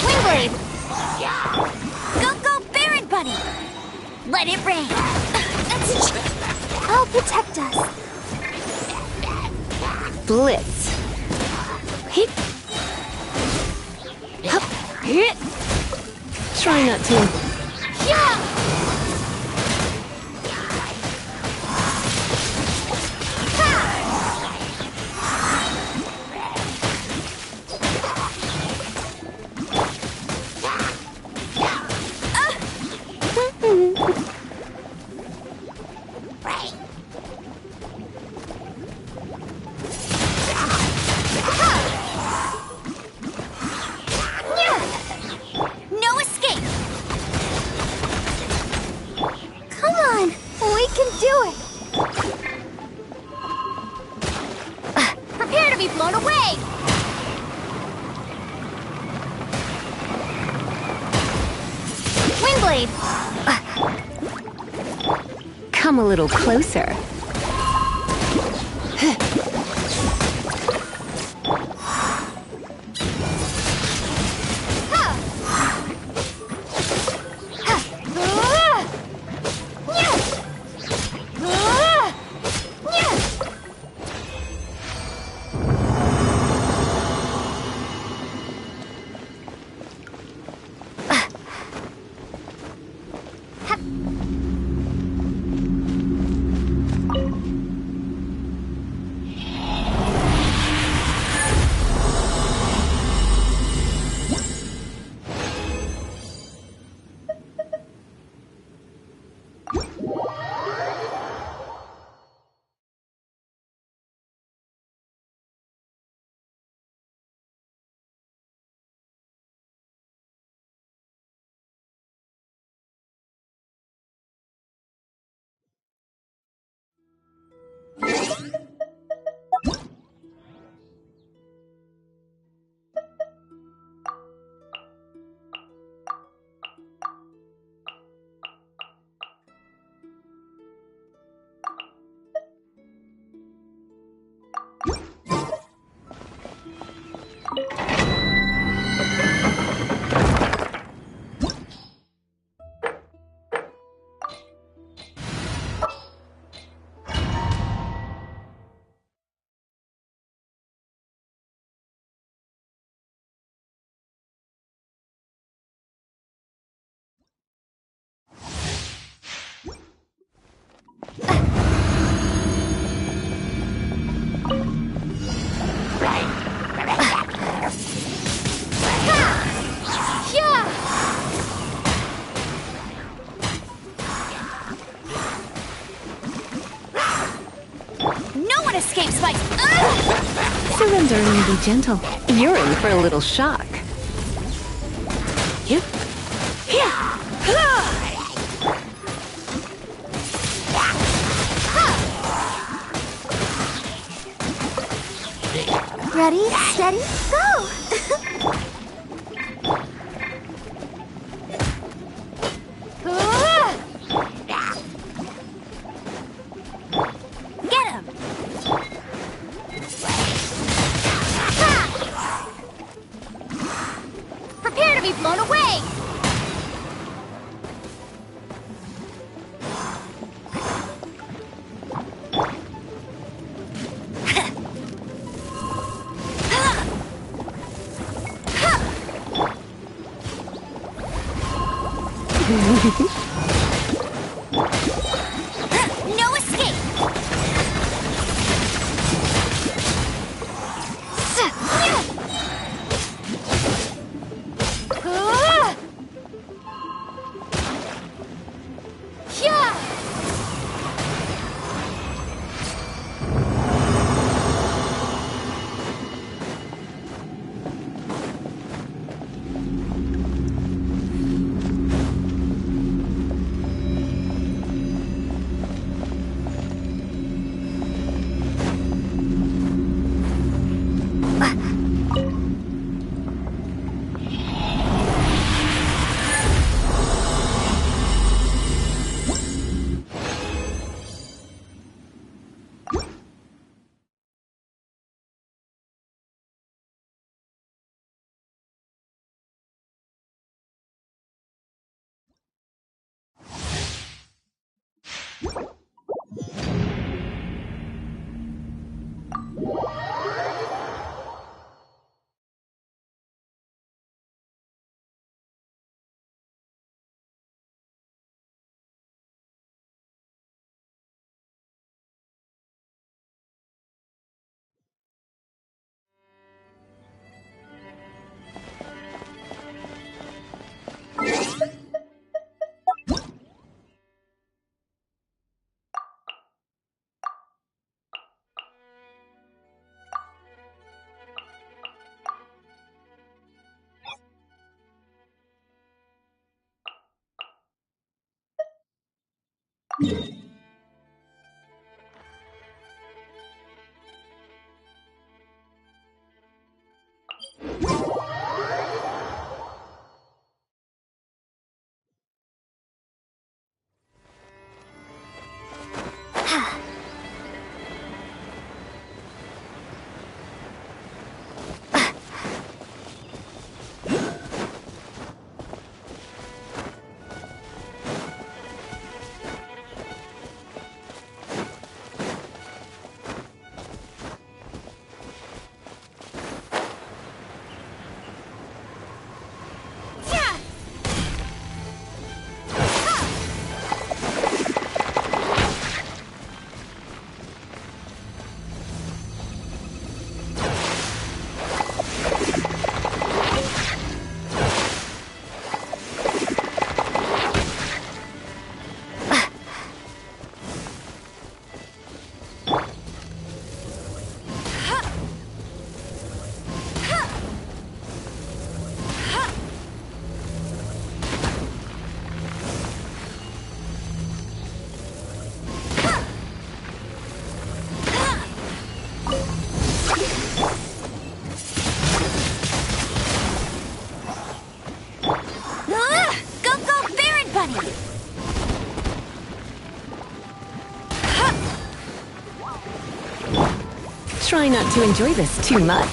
Windblade! Go, go, Baron Buddy! Let it rain! I'll protect us. Blitz. Hit. Hup. Hit. Try not to. Yeah! Come a little closer. be gentle. You're in for a little shock. Yep. Ready, steady, go! Get him! Prepare to be blown away! No escape! Try not to enjoy this too much.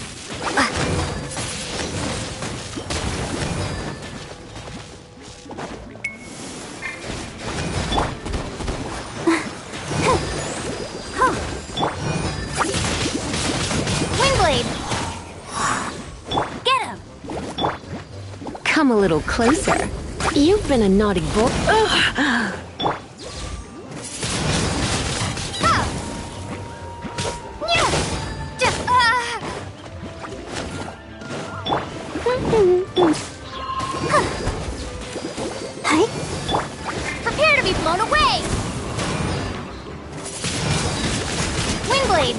Windblade! Get him! Come a little closer. You've been a naughty boy. Ugh. Prepare to be blown away! Windblade!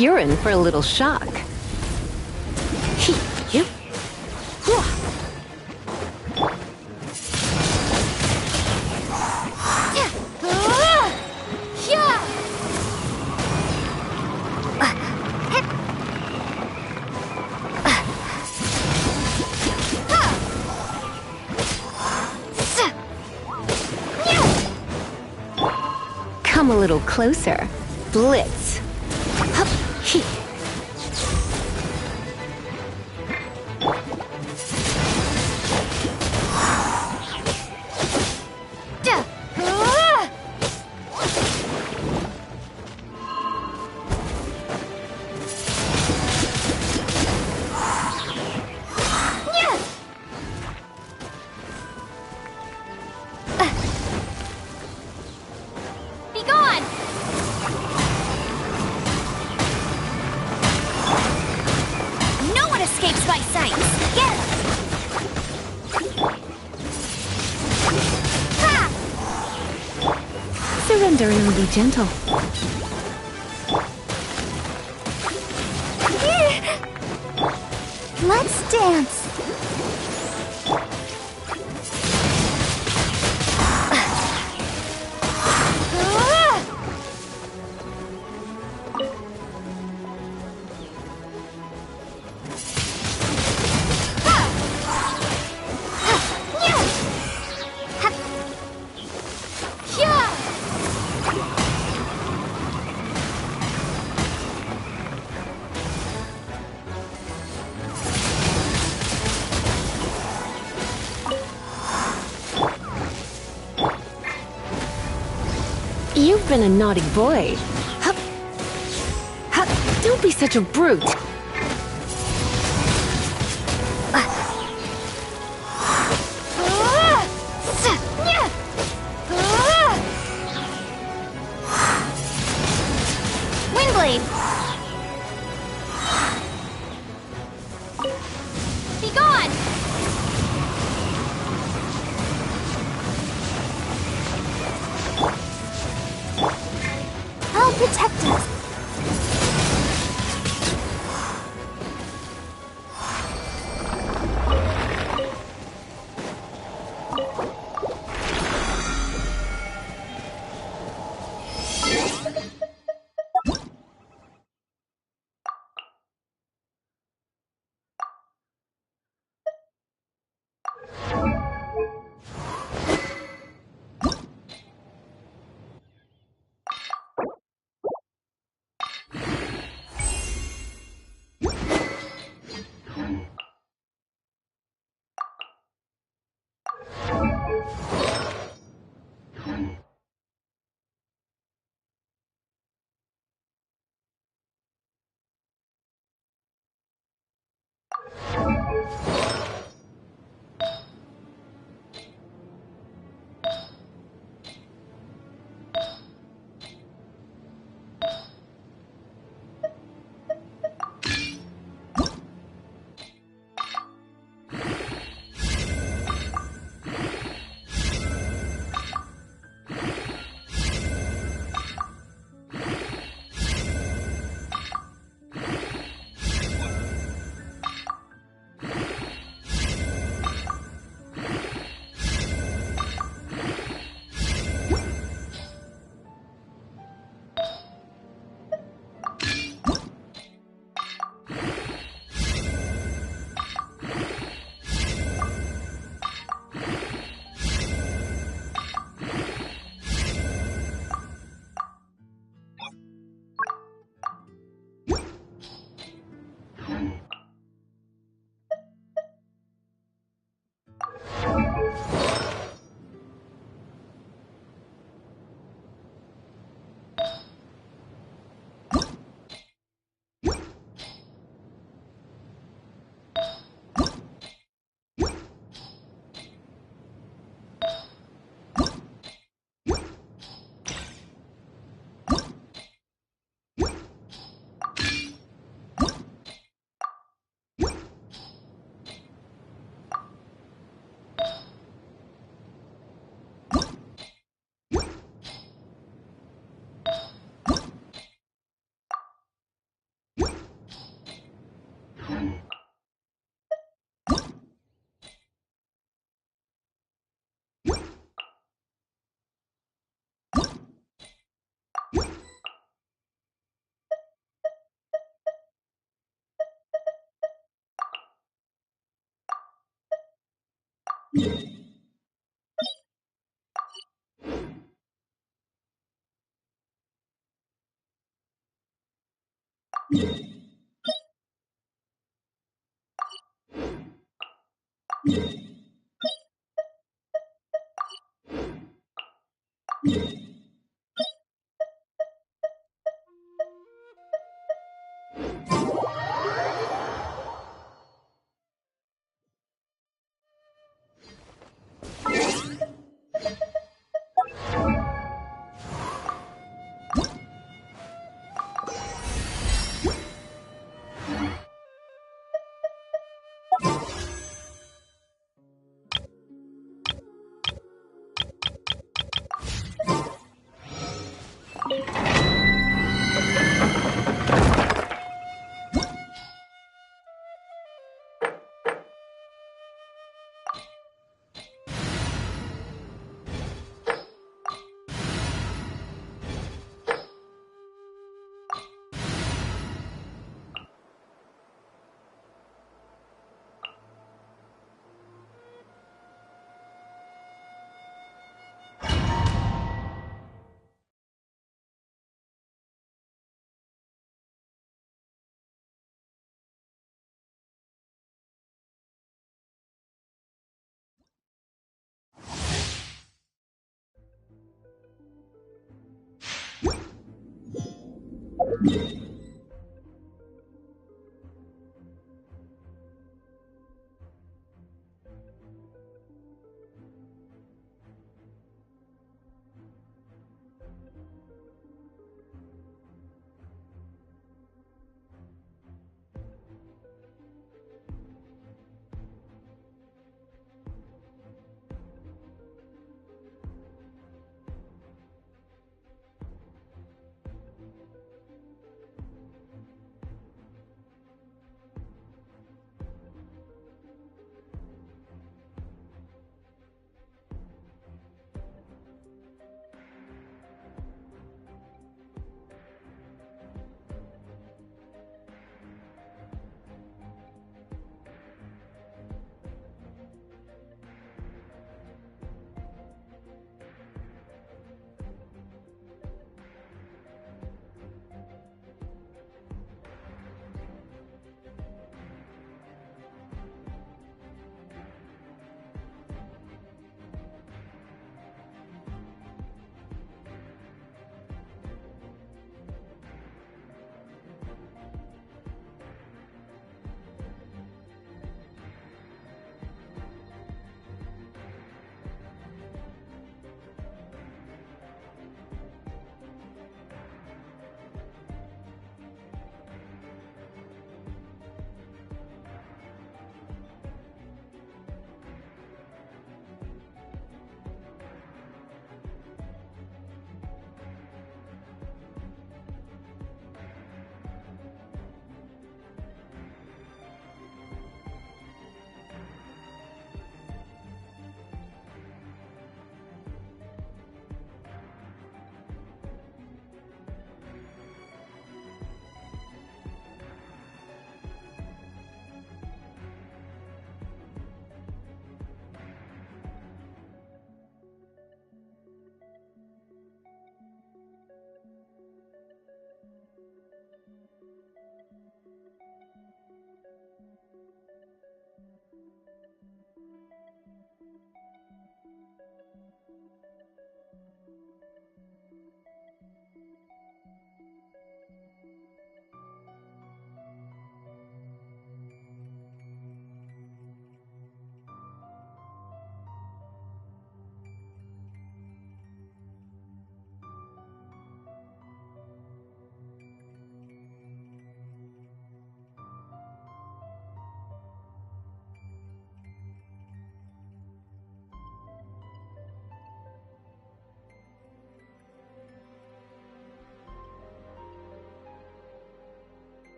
You're in for a little shock. Yep. Come a little closer. Blitz. Hup, he. Be gone! No one escapes my sight! Get him! Ha! Surrender and be gentle. Let's dance! You've been a naughty boy. Hup. Hup. Don't be such a brute. Windblade! Be gone! I'll protect us.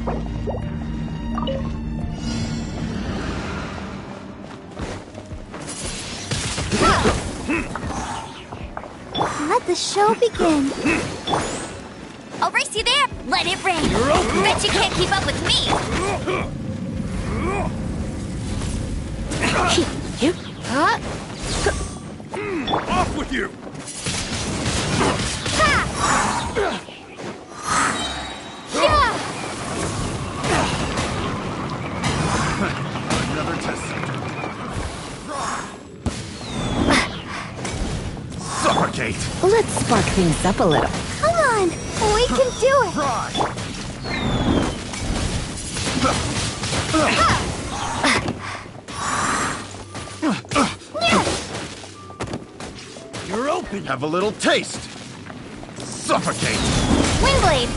Let the show begin. I'll race you there. Let it rain. Bet you can't keep up with me. Off with you! Another test subject. Suffocate! Let's spark things up a little. Come on, we can do it. Fry! You're open! Have a little taste! Suffocate! Wingblade.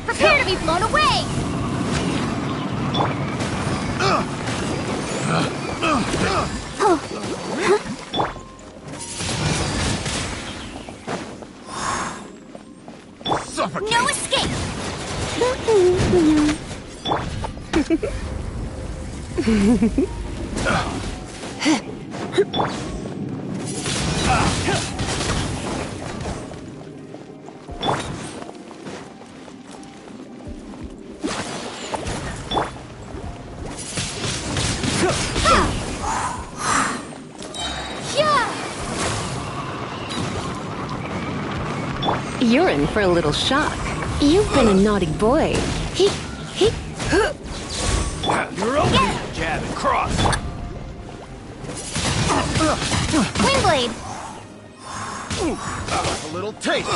Prepare to be blown away. Suffocate! No escape. You're in for a little shock. You've been a naughty boy. You're open! Jab and cross! Wingblade. Have a little taste!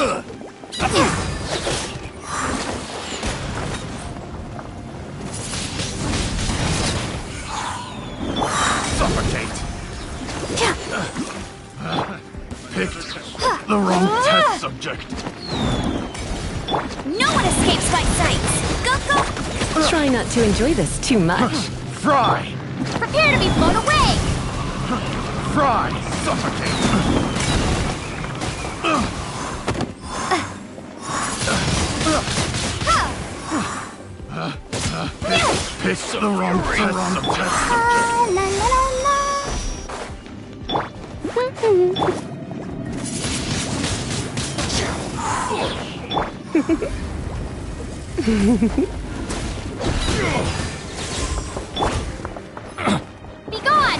Suffocate! Picked the wrong test subject. No one escapes my sight. Go, go. Try not to enjoy this too much. Fry! Prepare to be blown away. Fry! Suffocate! Picked the wrong test subject. La, la, la, la. Be gone!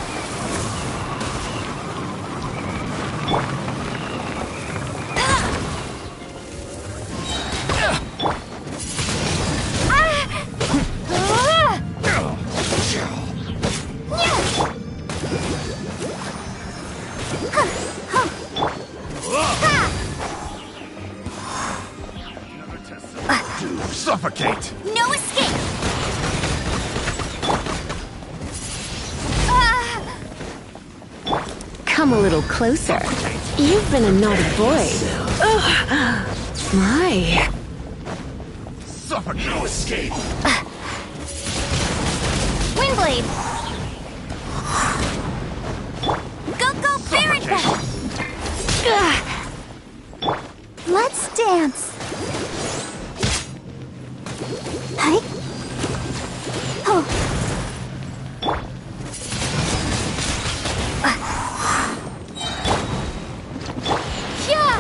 Suffocate! No escape! Come a little closer. You've been a naughty boy. Ugh. My. Suffocate! No escape! Wingblade! Go, go, Baron Bat! Let's dance. Hi. Oh. Yeah.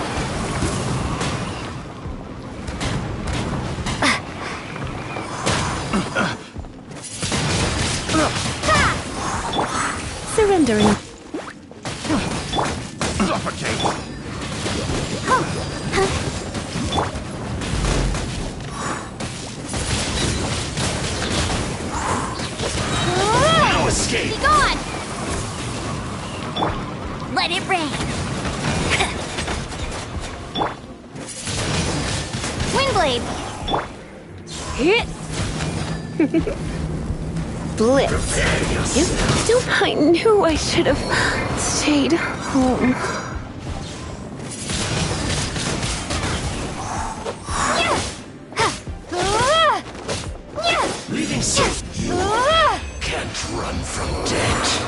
Surrendering. Suffocate! No escape! Be gone! Let it rain. Wingblade! Hit. Blitz. I knew I should have stayed home. Leaving safe. You can't run from death.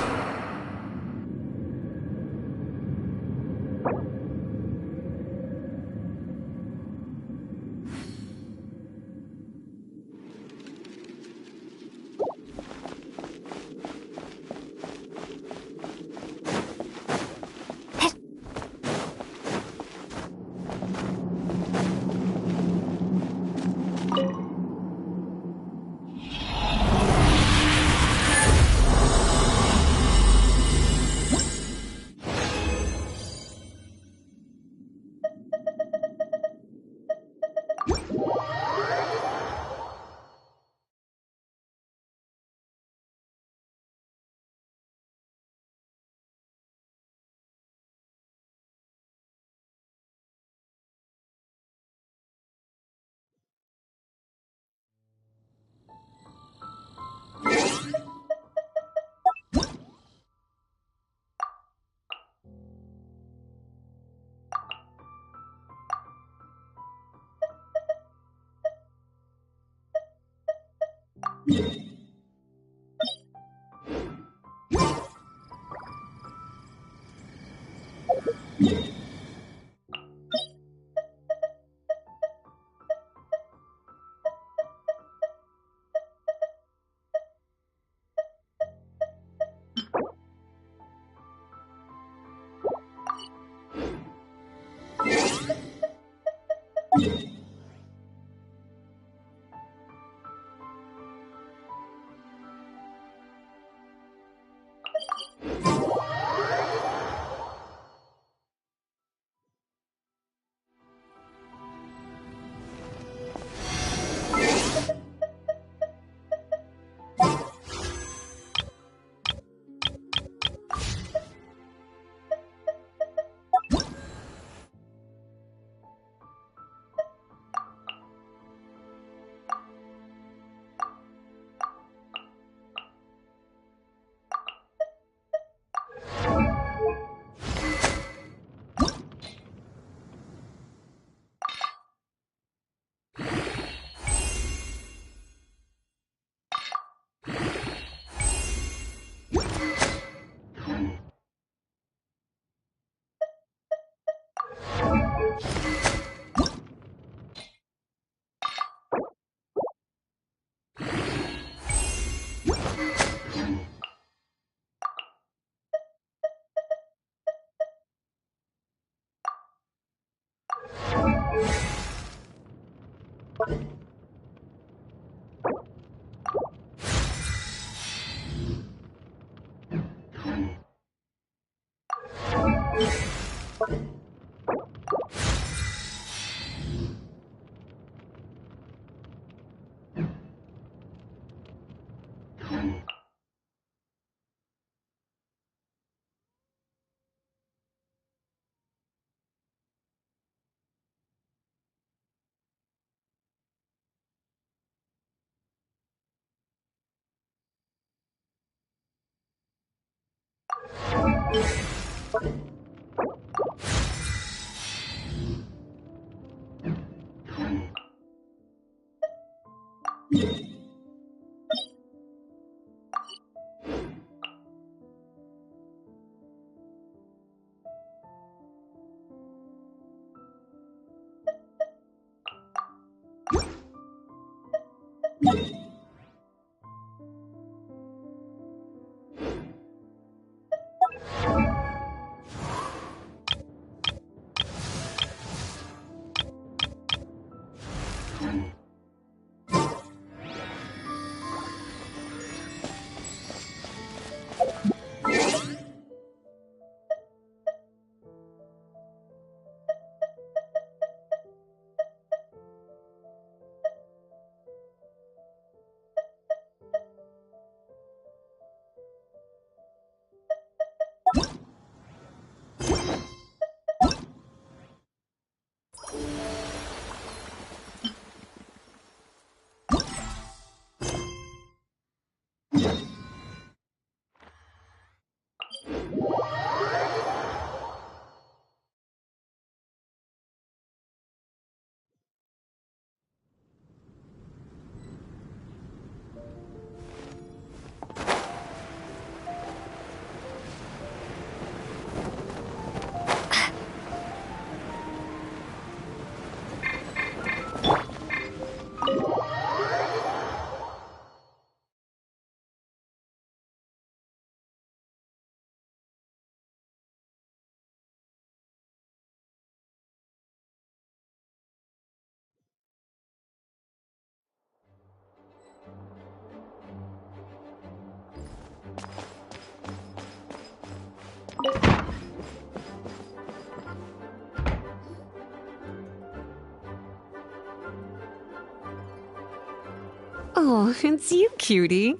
Oh, it's you, cutie.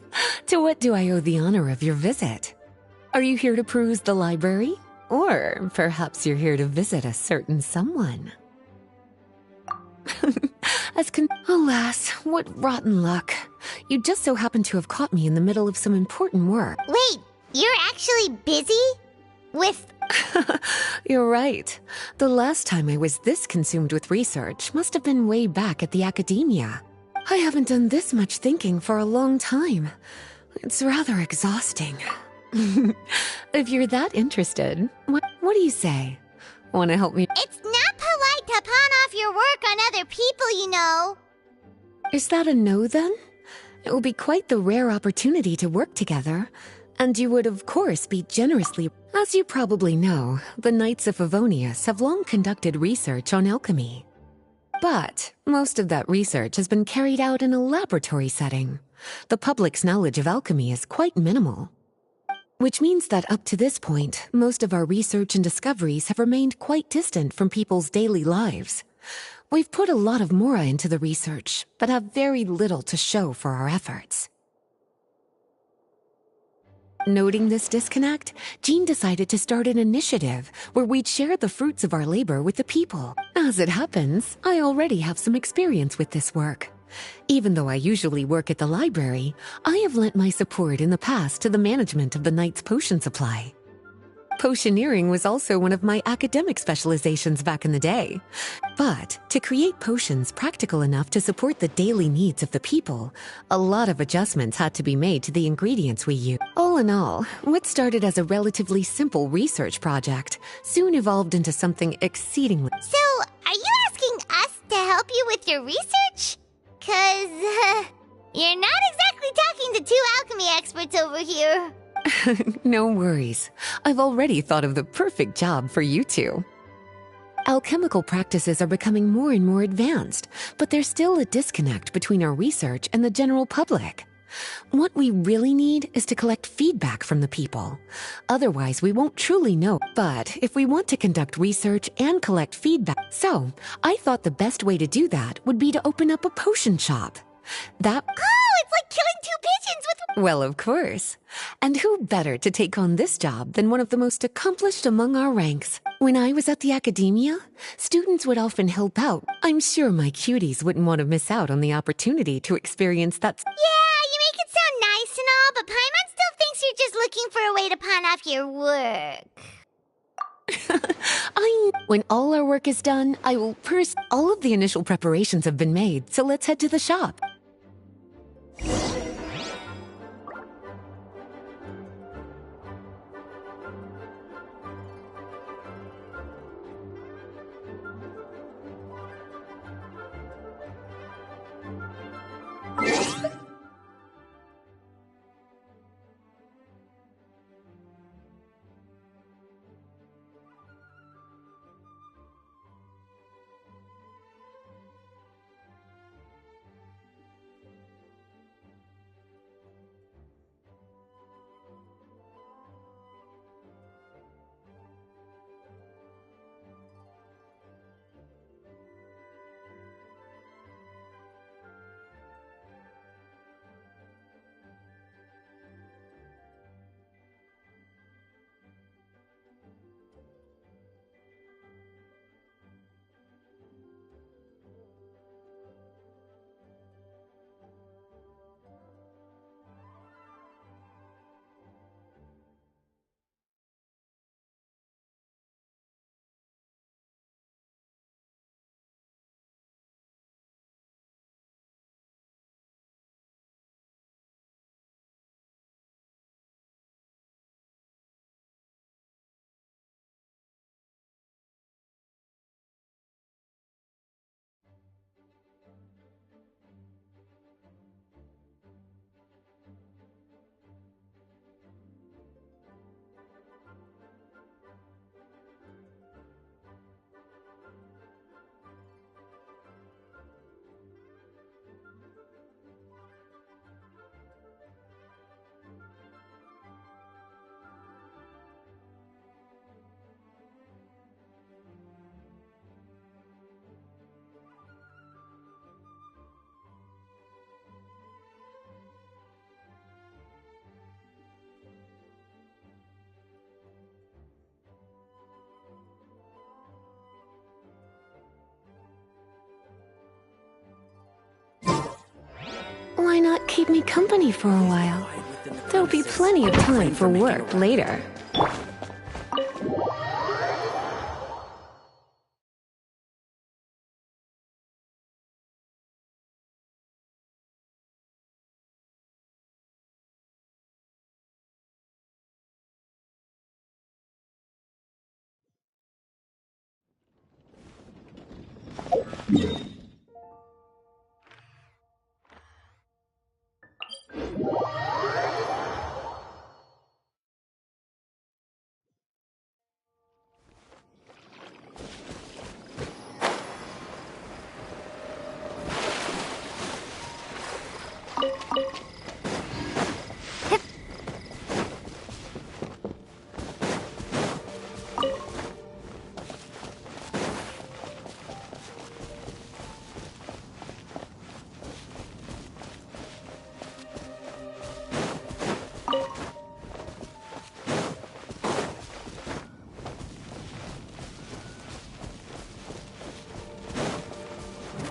To what do I owe the honor of your visit? Are you here to peruse the library? Or perhaps you're here to visit a certain someone? Alas, what rotten luck. You just so happen to have caught me in the middle of some important work. Wait, you're actually busy? With... You're right. The last time I was this consumed with research must have been way back at the academia. I haven't done this much thinking for a long time. It's rather exhausting. If you're that interested, what do you say? Want to help me? It's not polite to pawn off your work on other people, you know. Is that a no, then? It will be quite the rare opportunity to work together. And you would, of course, be generously... As you probably know, the Knights of Favonius have long conducted research on alchemy. But most of that research has been carried out in a laboratory setting. The public's knowledge of alchemy is quite minimal. Which means that up to this point, most of our research and discoveries have remained quite distant from people's daily lives. We've put a lot of mora into the research, but have very little to show for our efforts. Noting this disconnect, Jean decided to start an initiative where we'd share the fruits of our labor with the people. As it happens, I already have some experience with this work. Even though I usually work at the library, I have lent my support in the past to the management of the Knight's potion supply. Potioneering was also one of my academic specializations back in the day. But to create potions practical enough to support the daily needs of the people, a lot of adjustments had to be made to the ingredients we use. All in all, what started as a relatively simple research project soon evolved into something exceedingly... So, are you asking us to help you with your research? 'Cause, you're not exactly talking to two alchemy experts over here. No worries. I've already thought of the perfect job for you two. Alchemical practices are becoming more and more advanced, but there's still a disconnect between our research and the general public. What we really need is to collect feedback from the people. Otherwise, we won't truly know. But if we want to conduct research and collect feedback... So, I thought the best way to do that would be to open up a potion shop. Oh, it's like killing two pigeons with... Well, of course. And who better to take on this job than one of the most accomplished among our ranks? When I was at the academia, students would often help out. I'm sure my cuties wouldn't want to miss out on the opportunity to experience that... Yeah, you make it sound nice and all, but Paimon still thinks you're just looking for a way to pawn off your work. When all our work is done, I will all of the initial preparations have been made, so let's head to the shop. Why not keep me company for a while? There'll be plenty of time for work later.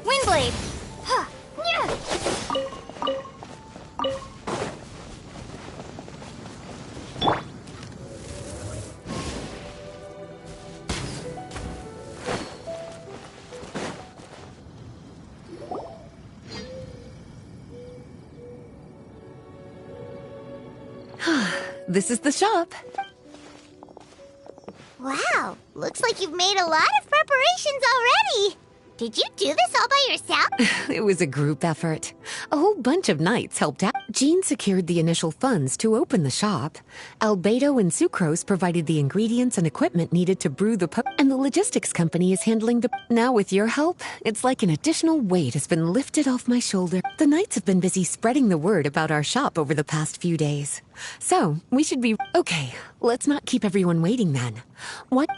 Windblade! Huh. Yeah. This is the shop. Wow, looks like you've made a lot of preparations already. Did you do this all by yourself? It was a group effort. A whole bunch of knights helped out. Jean secured the initial funds to open the shop. Albedo and Sucrose provided the ingredients and equipment needed to brew the and the logistics company is handling the... Now with your help, it's like an additional weight has been lifted off my shoulder. The knights have been busy spreading the word about our shop over the past few days. So, we should be... Okay, let's not keep everyone waiting then. What...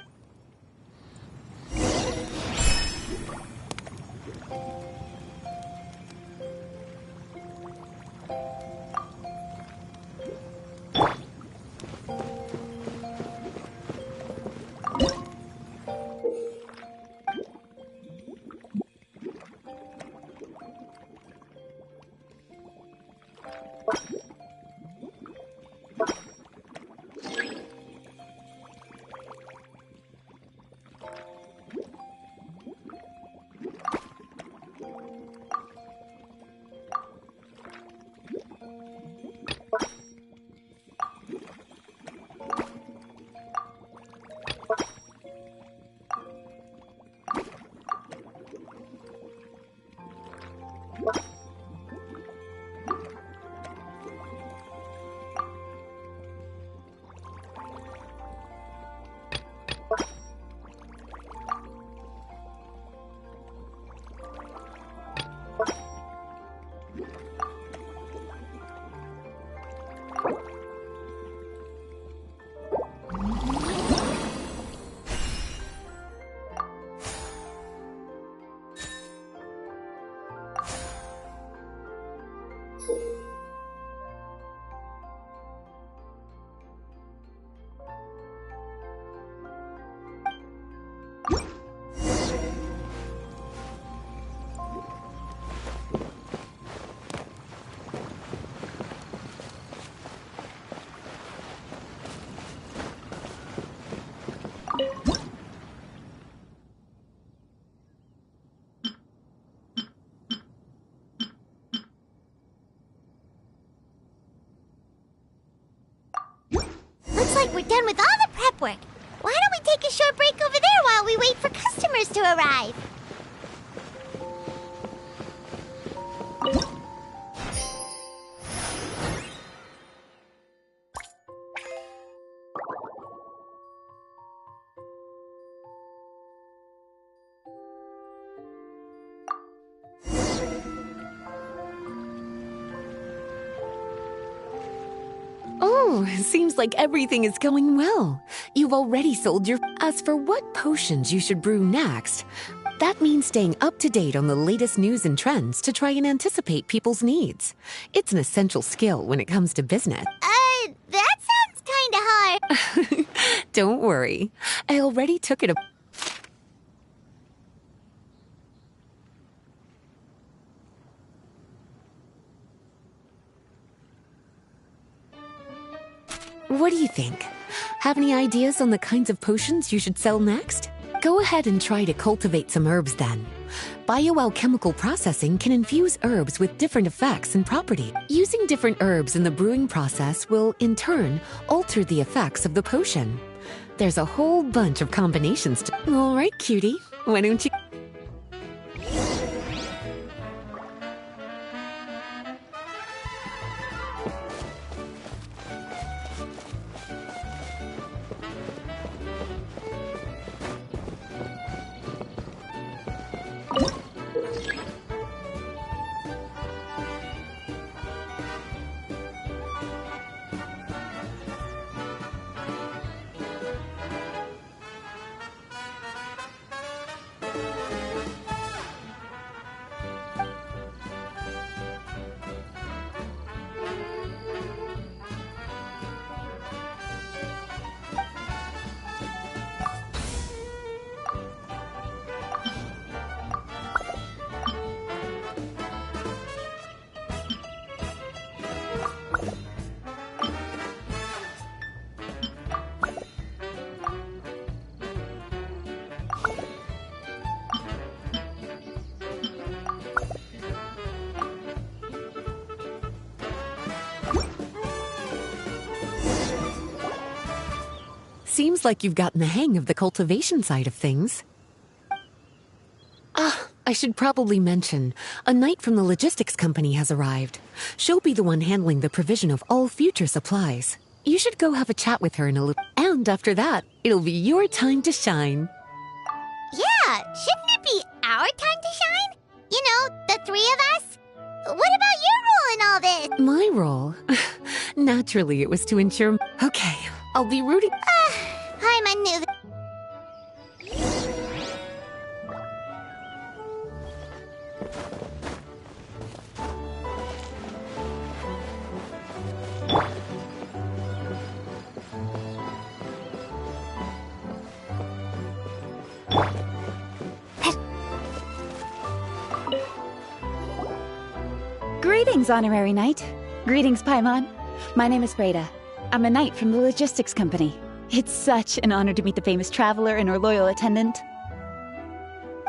Looks like we're done with all the prep work. Why don't we take a short break over there while we wait for customers to arrive? Oh, seems like everything is going well. You've already sold your... As for what potions you should brew next, that means staying up to date on the latest news and trends to try and anticipate people's needs. It's an essential skill when it comes to business. That sounds kinda hard. Don't worry. I already took it a... What do you think? Have any ideas on the kinds of potions you should sell next? Go ahead and try to cultivate some herbs then. Bioalchemical processing can infuse herbs with different effects and properties. Using different herbs in the brewing process will, in turn, alter the effects of the potion. There's a whole bunch of combinations to... All right, cutie. Why don't you... seems like you've gotten the hang of the cultivation side of things. I should probably mention, a knight from the logistics company has arrived. She'll be the one handling the provision of all future supplies. You should go have a chat with her in a little... And after that, it'll be your time to shine. Yeah, shouldn't it be our time to shine? You know, the three of us? What about your role in all this? My role? Naturally, it was to ensure... Okay, I'll be rooting... I'm a new... Greetings, Honorary Knight. Greetings, Paimon. My name is Breda. I'm a knight from the logistics company. It's such an honor to meet the famous traveler and her loyal attendant.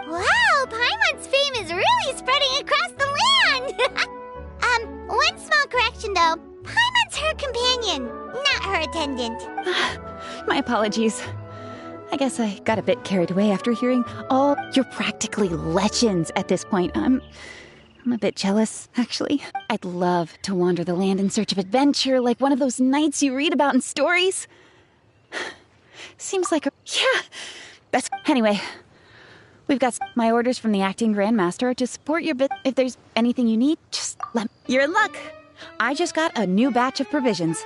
Wow, Paimon's fame is really spreading across the land! One small correction though. Paimon's her companion, not her attendant. My apologies. I guess I got a bit carried away after hearing all... You're practically legends at this point. I'm a bit jealous, actually. I'd love to wander the land in search of adventure, like one of those knights you read about in stories. Seems like yeah, that's... Anyway, we've got my orders from the acting grandmaster to support your bit. If there's anything you need, just let... You're in luck. I just got a new batch of provisions.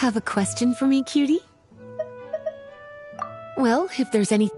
Have a question for me, cutie? Well, if there's any...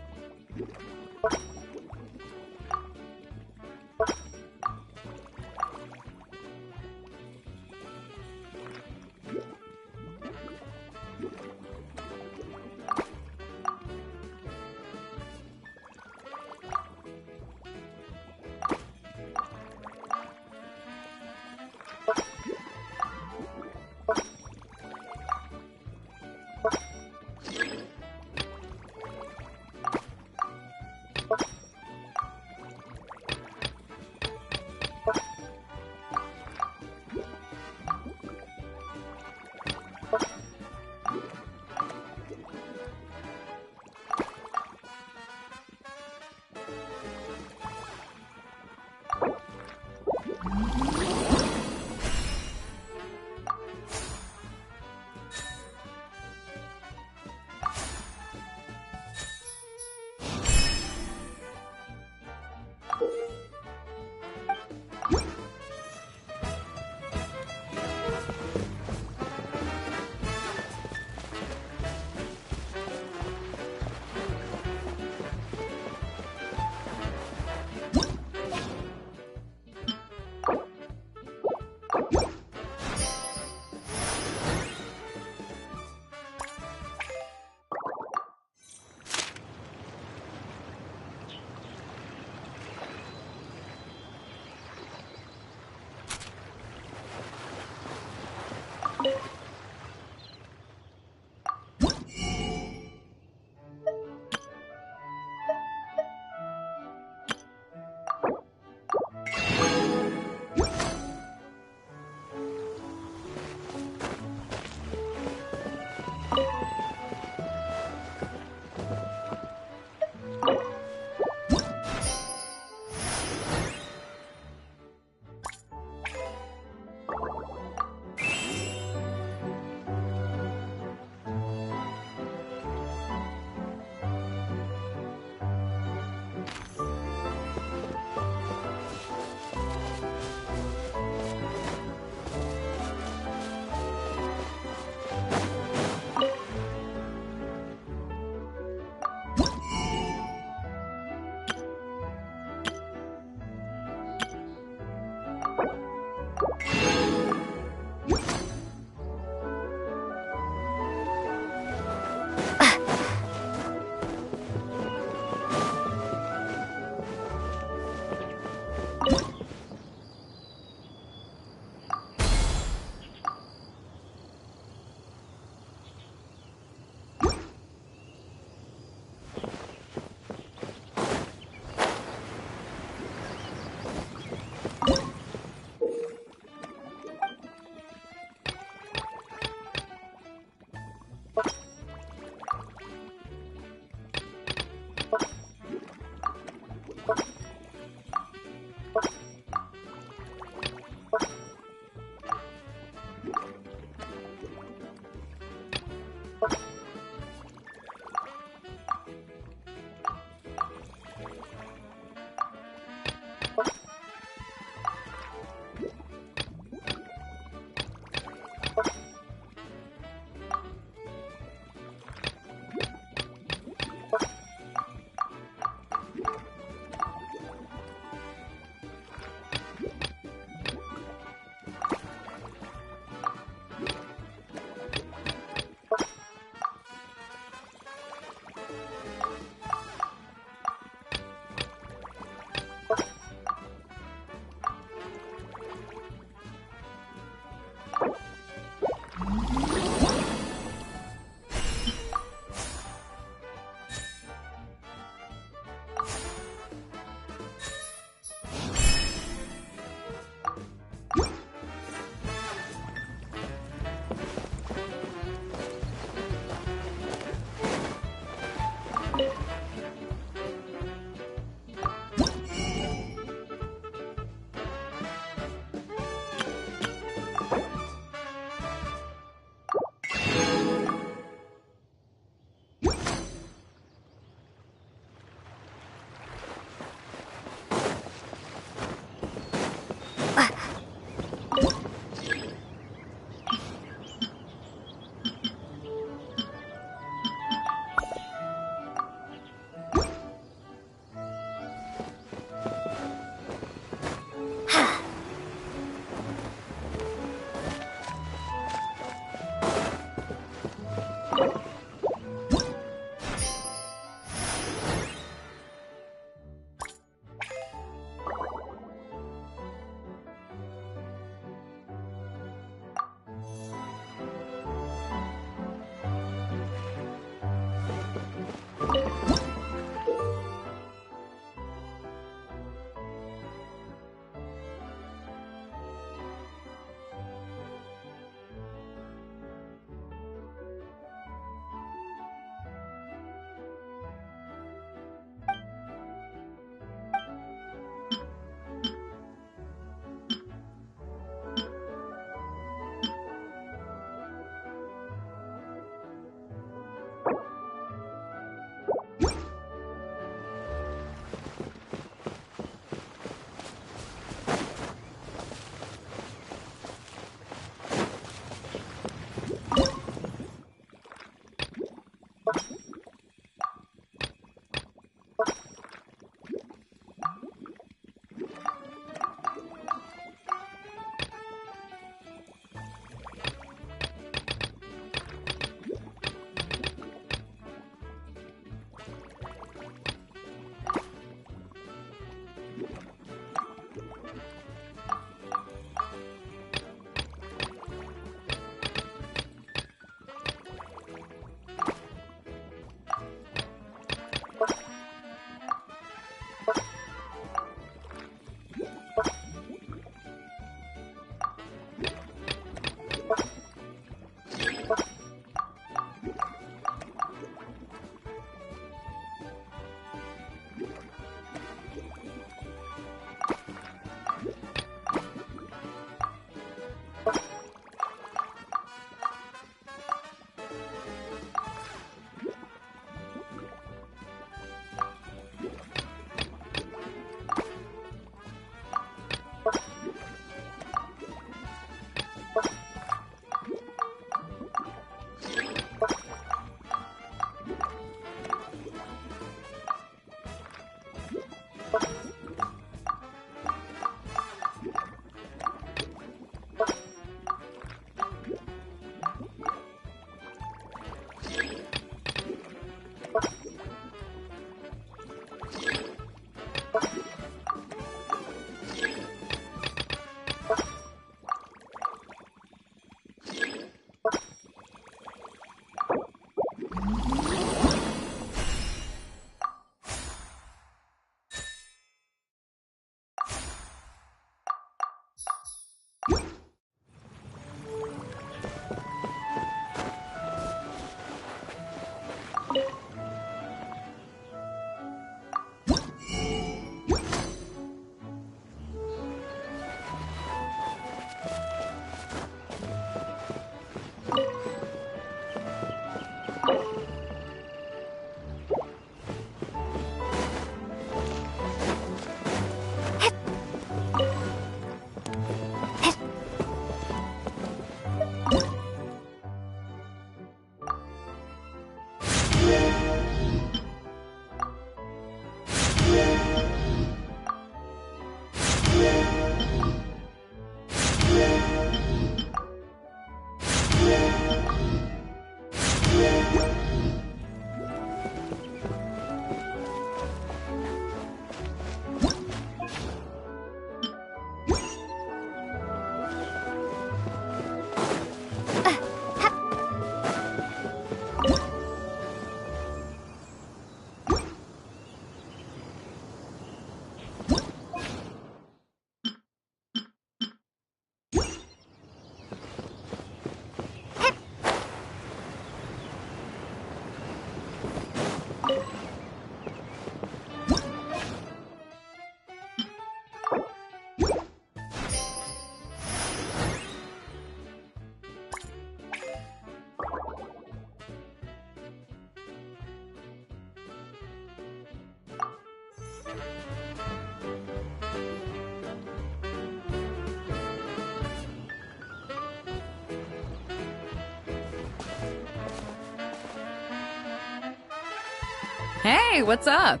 Hey, what's up?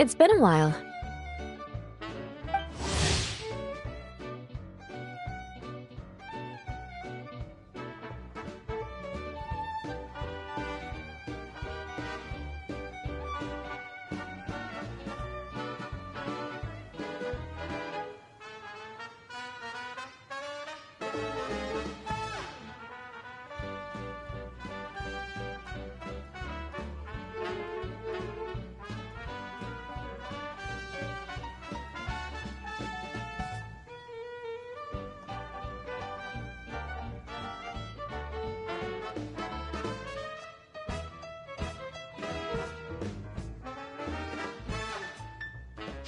It's been a while.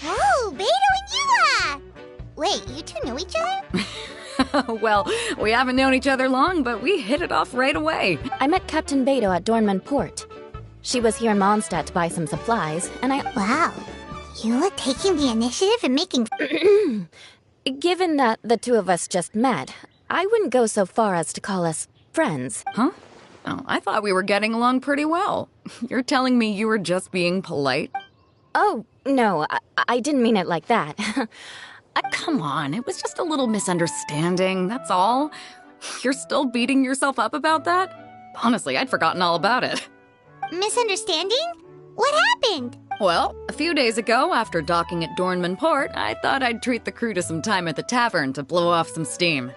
Whoa, Beto and Yua! Wait, you two know each other? Well, we haven't known each other long, but we hit it off right away. I met Captain Beto at Dornman Port. She was here in Mondstadt to buy some supplies, and Wow. Yua taking the initiative and making... Given that the two of us just met, I wouldn't go so far as to call us friends. Huh? Oh, I thought we were getting along pretty well. You're telling me you were just being polite? Oh, no, I didn't mean it like that. Come on, it was just a little misunderstanding, that's all. You're still beating yourself up about that? Honestly, I'd forgotten all about it. Misunderstanding? What happened? Well, a few days ago, after docking at Dornman Port, I thought I'd treat the crew to some time at the tavern to blow off some steam.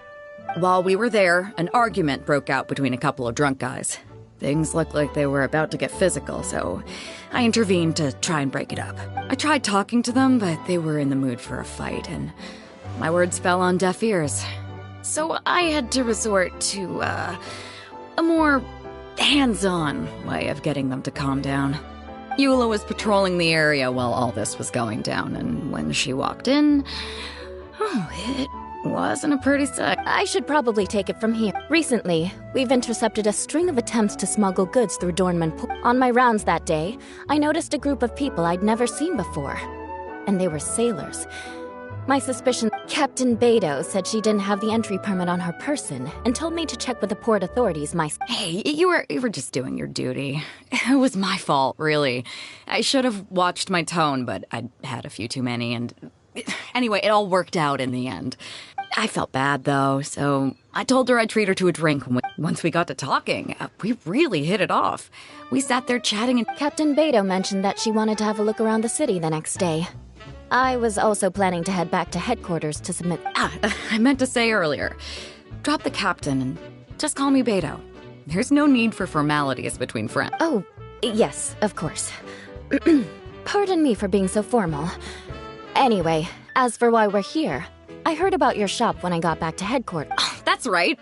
While we were there, an argument broke out between a couple of drunk guys. Things looked like they were about to get physical, so I intervened to try and break it up. I tried talking to them, but they were in the mood for a fight, and my words fell on deaf ears. So I had to resort to, a more hands-on way of getting them to calm down. Eula was patrolling the area while all this was going down, and when she walked in, it wasn't a pretty sight. I should probably take it from here. Recently, we've intercepted a string of attempts to smuggle goods through Dornman Port. On my rounds that day, I noticed a group of people I'd never seen before. And they were sailors. My suspicion, Captain Beto said she didn't have the entry permit on her person and told me to check with the port authorities myself. Hey, you were just doing your duty. It was my fault, really. I should have watched my tone, but I'd had a few too many, and... Anyway, it all worked out in the end. I felt bad, though, so I told her I'd treat her to a drink once we got to talking. We really hit it off. We sat there chatting and... Captain Beto mentioned that she wanted to have a look around the city the next day. I was also planning to head back to headquarters to submit... I meant to say earlier. Drop the captain and just call me Beto. There's no need for formalities between friends. Oh, yes, of course. Pardon me for being so formal. Anyway, as for why we're here, I heard about your shop when I got back to headquarters. That's right.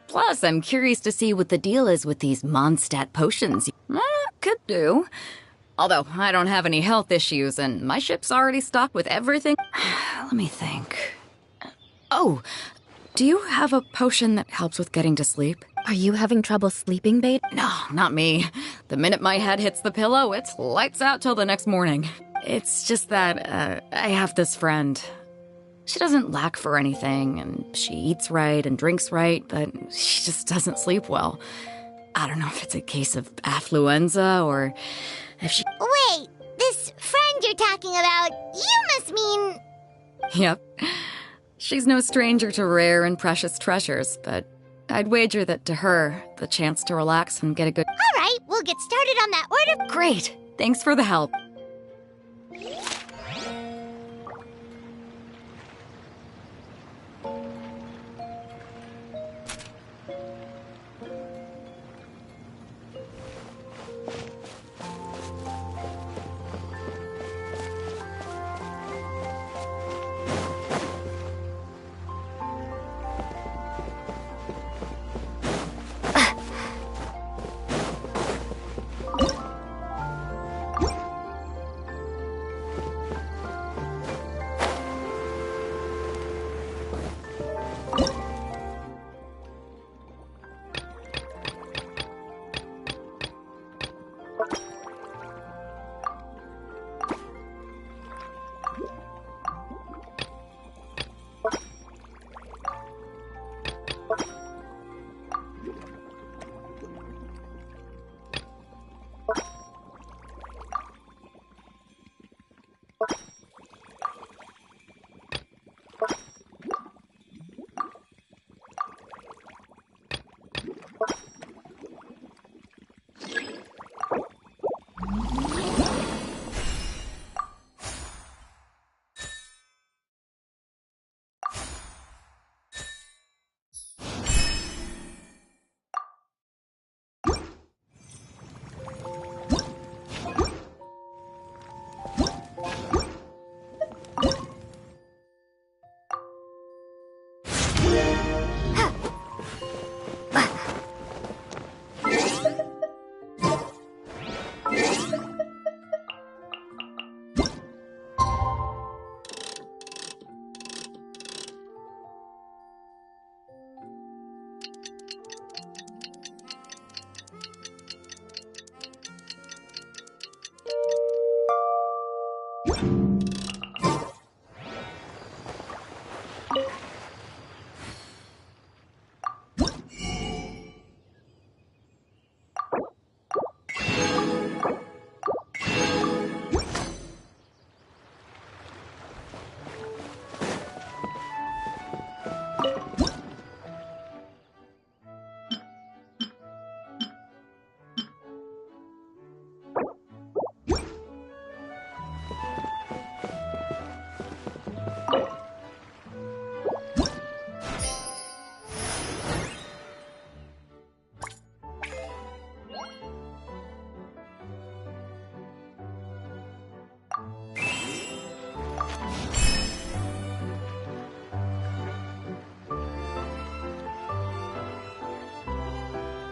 Plus, I'm curious to see what the deal is with these Mondstadt potions. Could do. Although I don't have any health issues and my ship's already stocked with everything. Let me think. Oh, do you have a potion that helps with getting to sleep? Are you having trouble sleeping, babe? No, not me. The minute my head hits the pillow, it's lights out till the next morning. It's just that, I have this friend. She doesn't lack for anything, and she eats right and drinks right, but she just doesn't sleep well. I don't know if it's a case of affluenza or if she... Wait, this friend you're talking about, you must mean... Yep. She's no stranger to rare and precious treasures, but I'd wager that to her, the chance to relax and get a good... All right, we'll get started on that order. Great! Thanks for the help.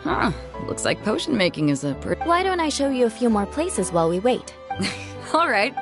Huh. Looks like potion making is a pretty... Why don't I show you a few more places while we wait? All right.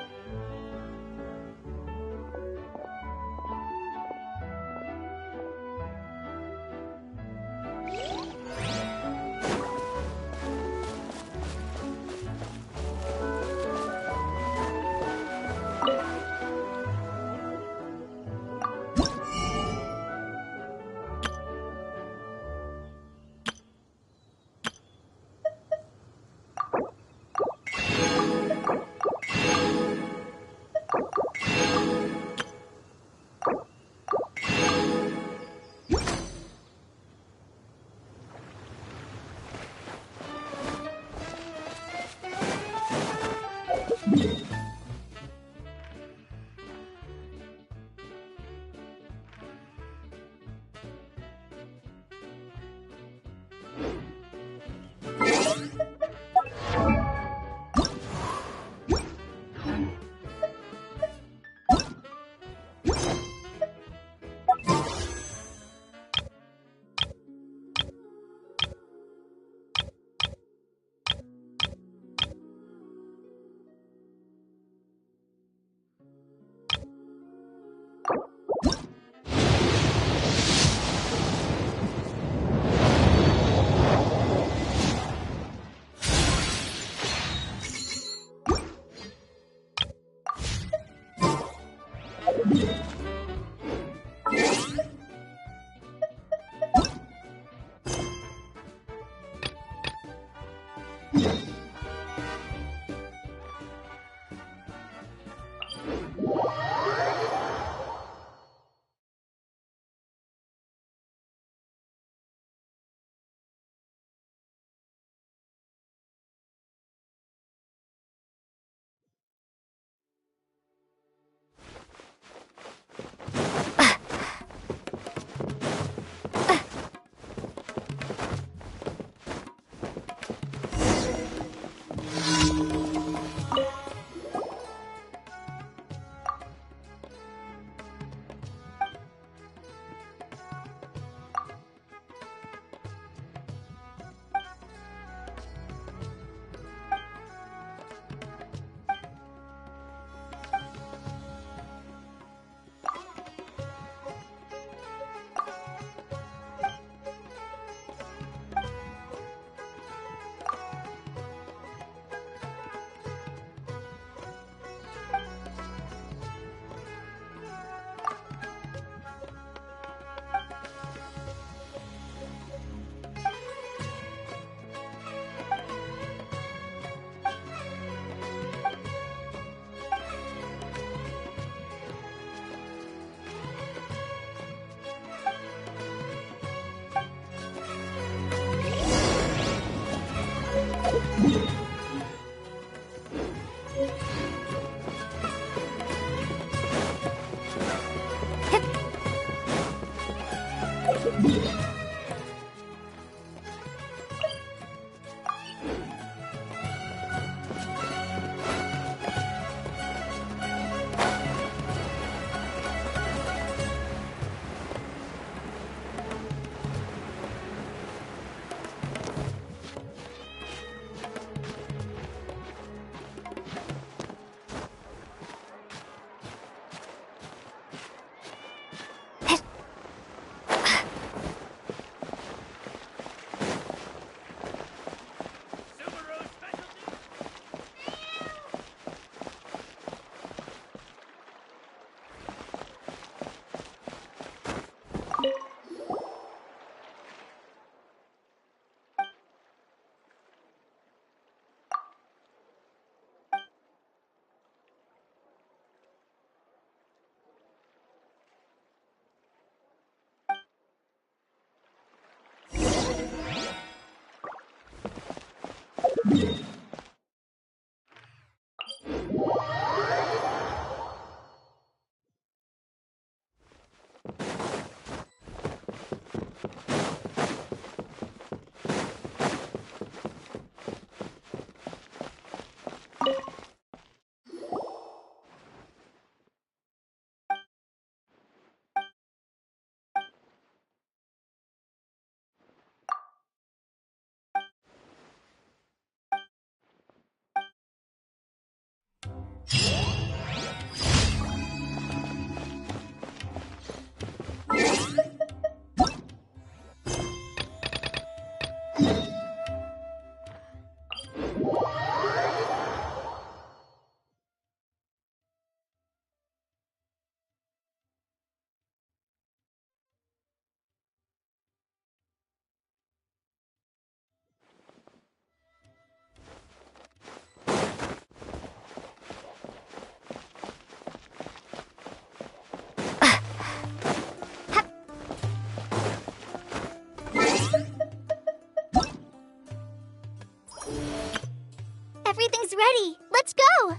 ready. Let's go!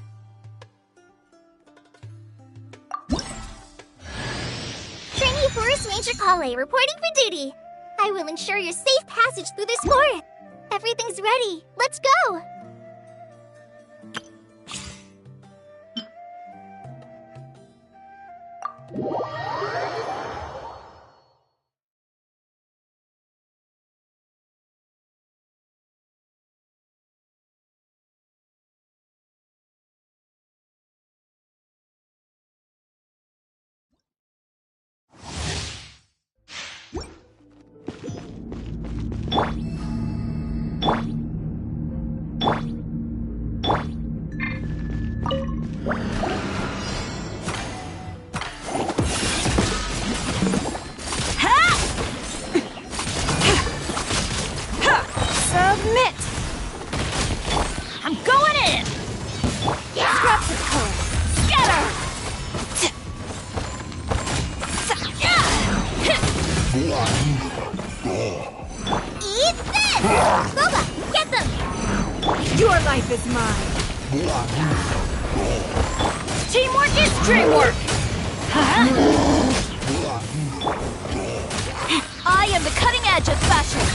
Trainee Forest Ranger Kale reporting for duty. I will ensure your safe passage through this forest. Everything's ready. Let's go! Submit! I'm going in! Scraps of color! Scatter! Eat this! Boba, get them! Your life is mine! Teamwork is dreamwork! I am the cutting edge of fashion!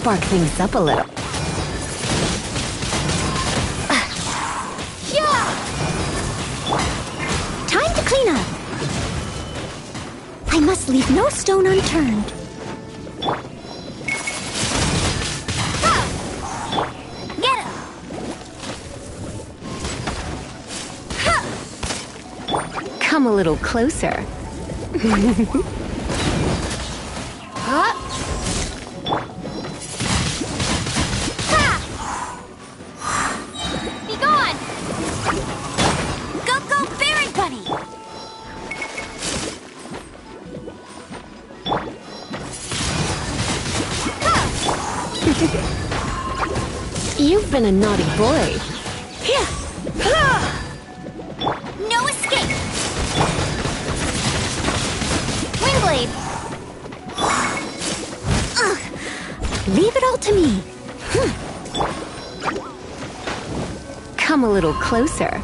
spark things up a little. Time to clean up. I must leave no stone unturned. Get him! Come a little closer. Be gone! Go, go, Fairy Bunny! You've been a naughty boy. No escape! Windblade! Leave it all to me. Come a little closer.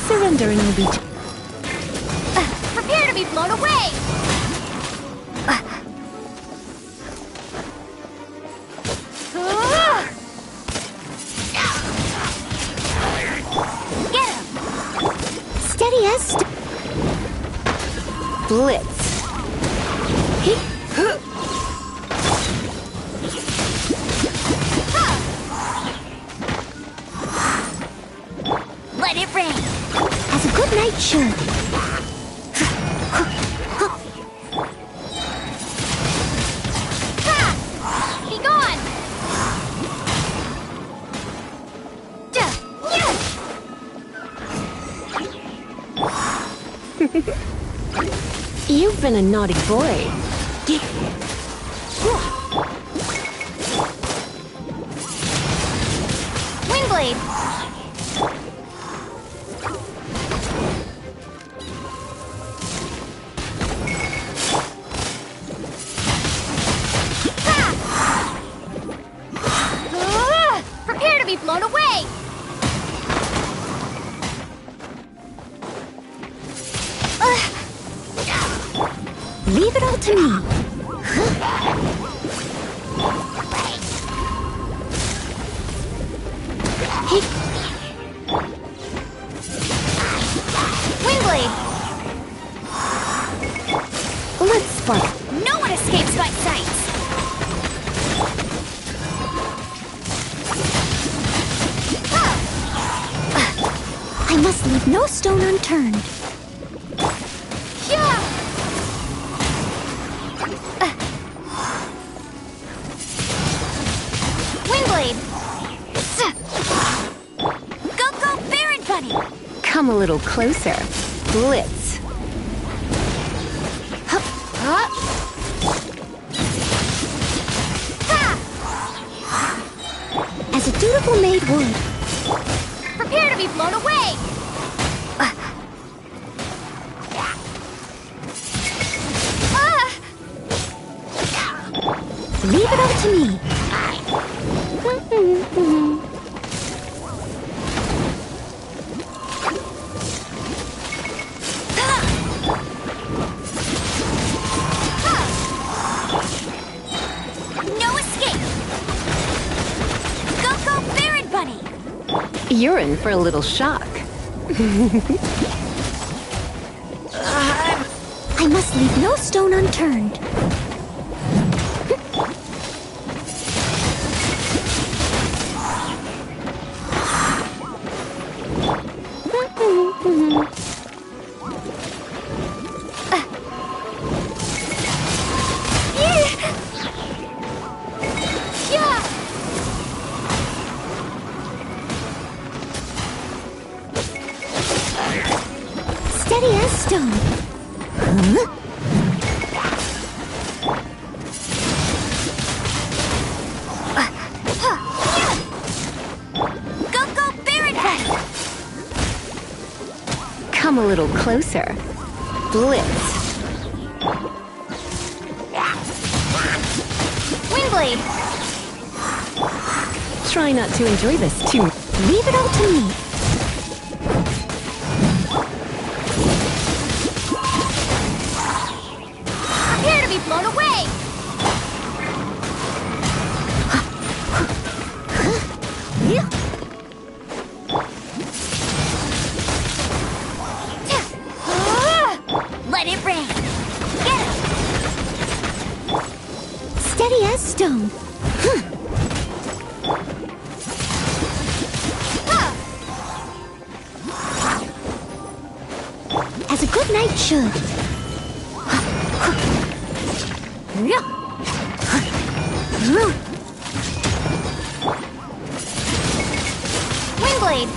Surrender and I'll be... Prepare to be blown away! Get him! Steady as Blitz. Let it rain! As a good night should. Be gone! You've been a naughty boy. Windblade! Prepare to be blown away! Leave it all to me. Windblade! Let's spark. No one escapes my sights! I must leave no stone unturned. Windblade! Go, go, Baron Bunny! Come a little closer. Blitz. As a dutiful maid would. Prepare to be blown away! Leave it all to me. No escape! Go, go, Baron Bunny! You're in for a little shock. I must leave no stone unturned. Steady as stone. Go, go, Baron Bunny! Come a little closer. Blitz. Windblade! Try not to enjoy this too. Leave it all to me. steady as stone. As a good knight should. Windblade!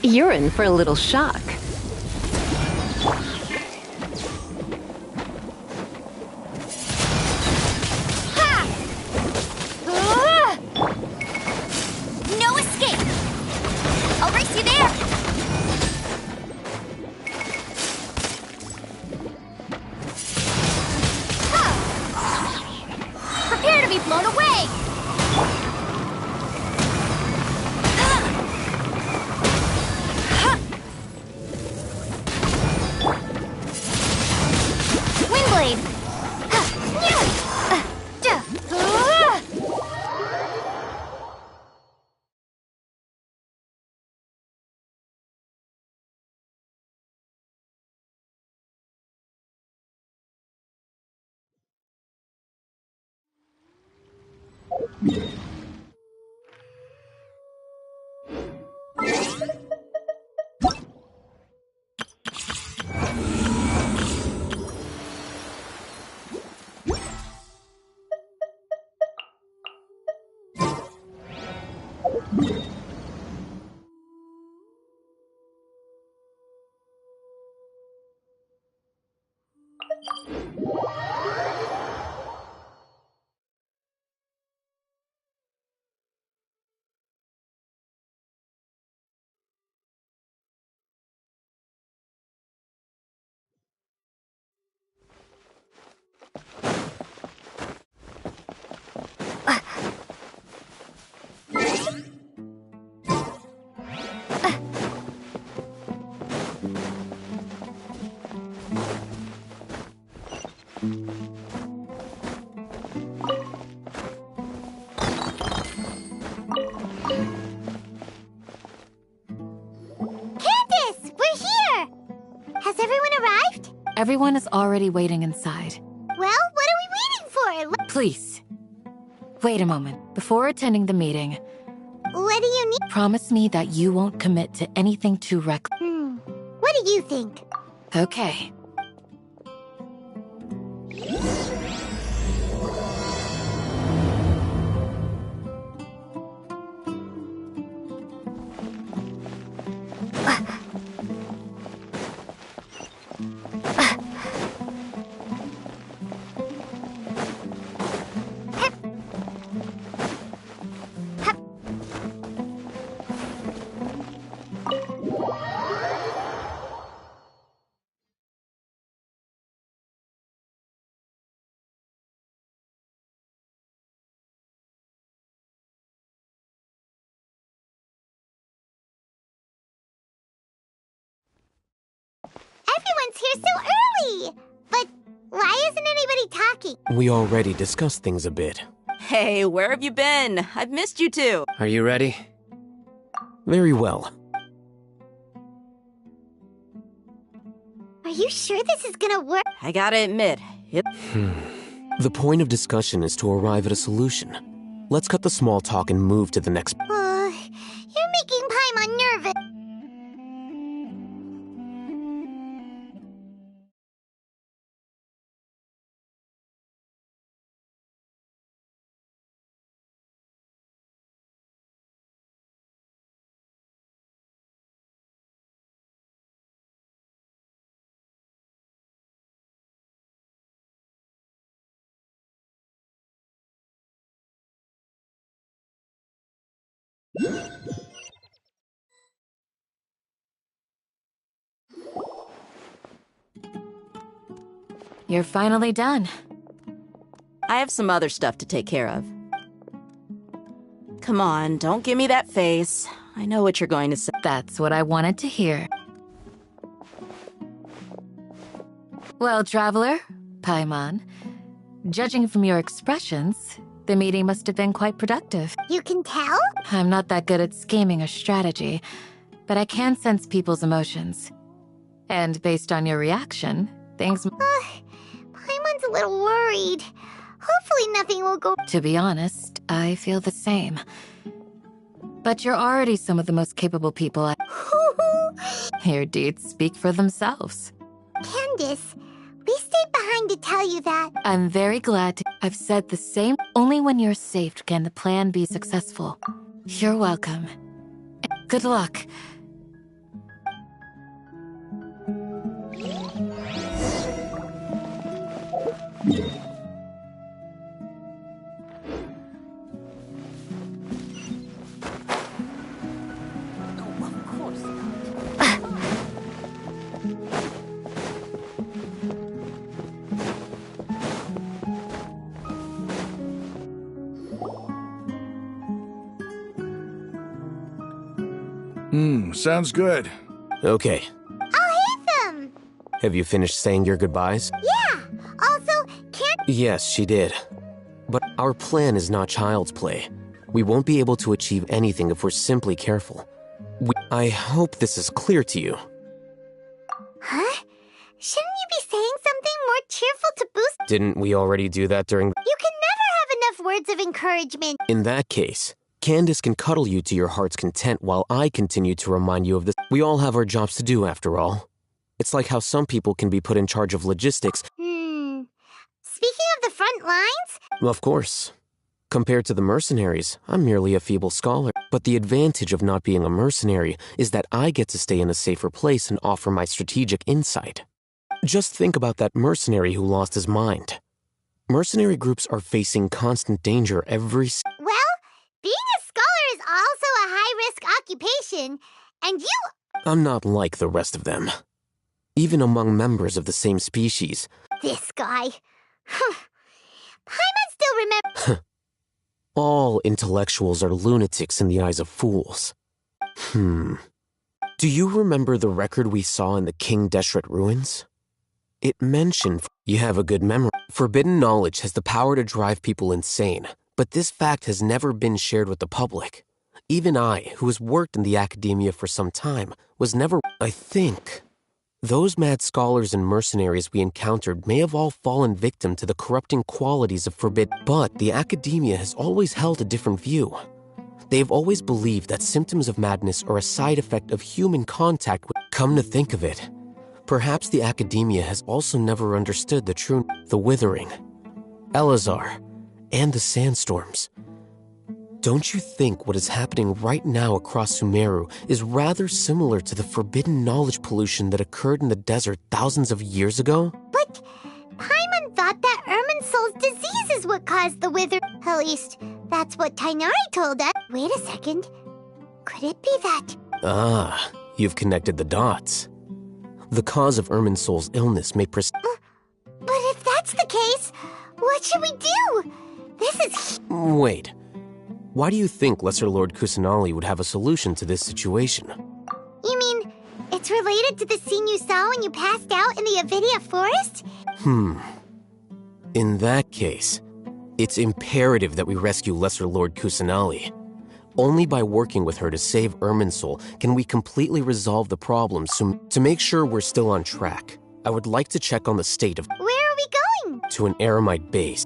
You're in for a little shock. No escape! I'll race you there! Prepare to be blown away! Windblade! Candace! We're here! Has everyone arrived? Everyone is already waiting inside. Well, what are we waiting for? Please. Wait a moment. Before attending the meeting, What do you need? promise me that you won't commit to anything too reckless. What do you think? Okay. Everyone's here so early! But why isn't anybody talking? We already discussed things a bit. Hey, where have you been? I've missed you too. Are you ready? Very well. Are you sure this is gonna work? I gotta admit, The point of discussion is to arrive at a solution. Let's cut the small talk and move to the next. You're making Paimon nervous. You're finally done. I have some other stuff to take care of. Come on, don't give me that face. I know what you're going to say. That's what I wanted to hear. Well, Traveler, Paimon, judging from your expressions, the meeting must have been quite productive. You can tell? I'm not that good at scheming or strategy, but I can sense people's emotions. And based on your reaction, things... Paimon's a little worried. Hopefully nothing will go... To be honest, I feel the same. But you're already some of the most capable people I... Your deeds speak for themselves. Candace, we stayed behind to tell you that. I'm very glad to... I've said the same. Only when you're safe can the plan be successful. You're welcome. Good luck. Sounds good. Okay. I'll hate them. Have you finished saying your goodbyes? Yeah. Also, can't... Yes, she did. But our plan is not child's play. We won't be able to achieve anything if we're simply careful. I hope this is clear to you. Huh? Shouldn't you be saying something more cheerful to boost... Didn't we already do that during... You can never have enough words of encouragement. In that case, Candace can cuddle you to your heart's content while I continue to remind you of this. We all have our jobs to do, after all. It's like how some people can be put in charge of logistics. Speaking of the front lines... Of course. Compared to the mercenaries, I'm merely a feeble scholar. But the advantage of not being a mercenary is that I get to stay in a safer place and offer my strategic insight. Just think about that mercenary who lost his mind. Mercenary groups are facing constant danger every... Well, being a scholar is also a high-risk occupation, and you... I'm not like the rest of them. Even among members of the same species. This guy... Paimon still remember... All intellectuals are lunatics in the eyes of fools. Do you remember the record we saw in the King Deshret ruins? It mentioned... You have a good memory. Forbidden knowledge has the power to drive people insane, but this fact has never been shared with the public. Even I, who has worked in the academia for some time, was never... I think... Those mad scholars and mercenaries we encountered may have all fallen victim to the corrupting qualities of forbidden... But the academia has always held a different view. They have always believed that symptoms of madness are a side effect of human contact with... Come to think of it, perhaps the academia has also never understood the true... The Withering, Elazar, and the Sandstorms. Don't you think what is happening right now across Sumeru is rather similar to the forbidden knowledge pollution that occurred in the desert thousands of years ago? But Paimon thought that Irminsul's disease is what caused the wither... At least, that's what Tainari told us. Wait a second. Could it be that... Ah, you've connected the dots. The cause of Irminsul's illness may But if that's the case, what should we do? This is... Wait. Why do you think Lesser Lord Kusanali would have a solution to this situation? You mean, it's related to the scene you saw when you passed out in the Avidia forest? In that case, it's imperative that we rescue Lesser Lord Kusanali. Only by working with her to save Irminsul can we completely resolve the problem. So to make sure we're still on track, I would like to check on the state of... Where are we going? To an Eremite base.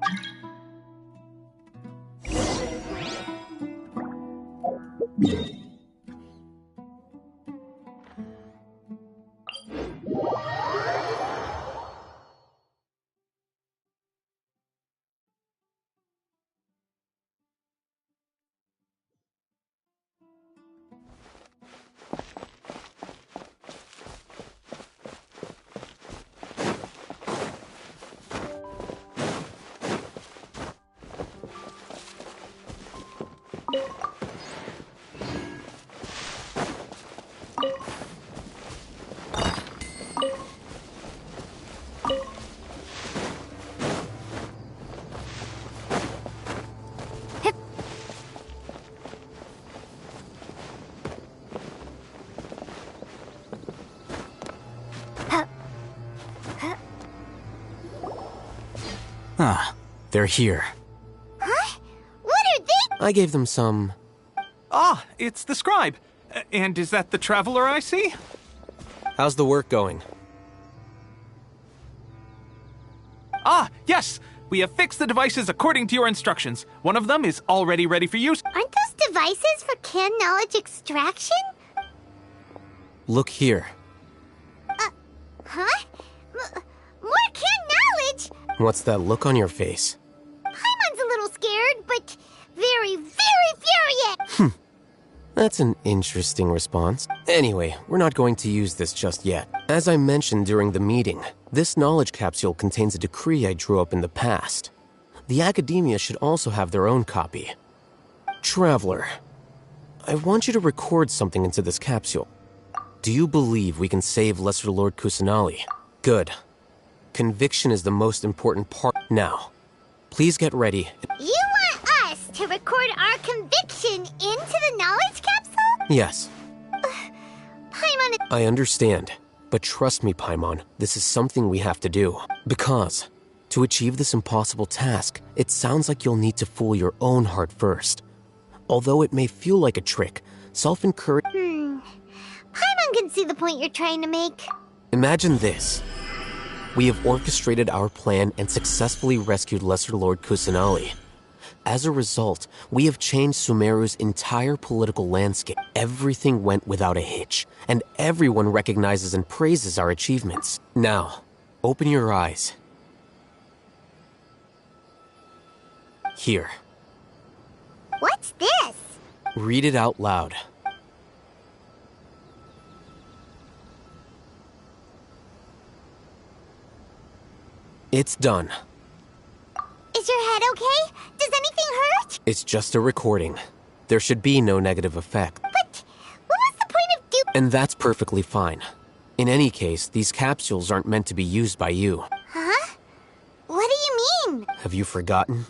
Ah, they're here. Huh? What are they? I gave them some... Ah, it's the scribe. And is that the traveler I see? How's the work going? Ah, yes! We have fixed the devices according to your instructions. One of them is already ready for use. Aren't those devices for canned knowledge extraction? Look here. Huh? More canned knowledge? What's that look on your face? Paimon's a little scared, but very, very furious! That's an interesting response. Anyway, we're not going to use this just yet. As I mentioned during the meeting, this knowledge capsule contains a decree I drew up in the past. The academia should also have their own copy. Traveler, I want you to record something into this capsule. Do you believe we can save Lesser Lord Kusanali? Good. Conviction is the most important part. Now, please get ready. You want us to record our conviction into the knowledge capsule? Yes. Paimon, I understand, but trust me, Paimon, this is something we have to do. Because, to achieve this impossible task, it sounds like you'll need to fool your own heart first. Although it may feel like a trick, self-encouragement... Paimon can see the point you're trying to make. Imagine this. We have orchestrated our plan and successfully rescued Lesser Lord Kusanali. As a result, we have changed Sumeru's entire political landscape. Everything went without a hitch, and everyone recognizes and praises our achievements. Now, open your eyes. Here. What's this? Read it out loud. It's done. Is your head okay? Does anything hurt? It's just a recording. There should be no negative effect. But what was the point of And that's perfectly fine. In any case, these capsules aren't meant to be used by you. Huh? What do you mean? Have you forgotten?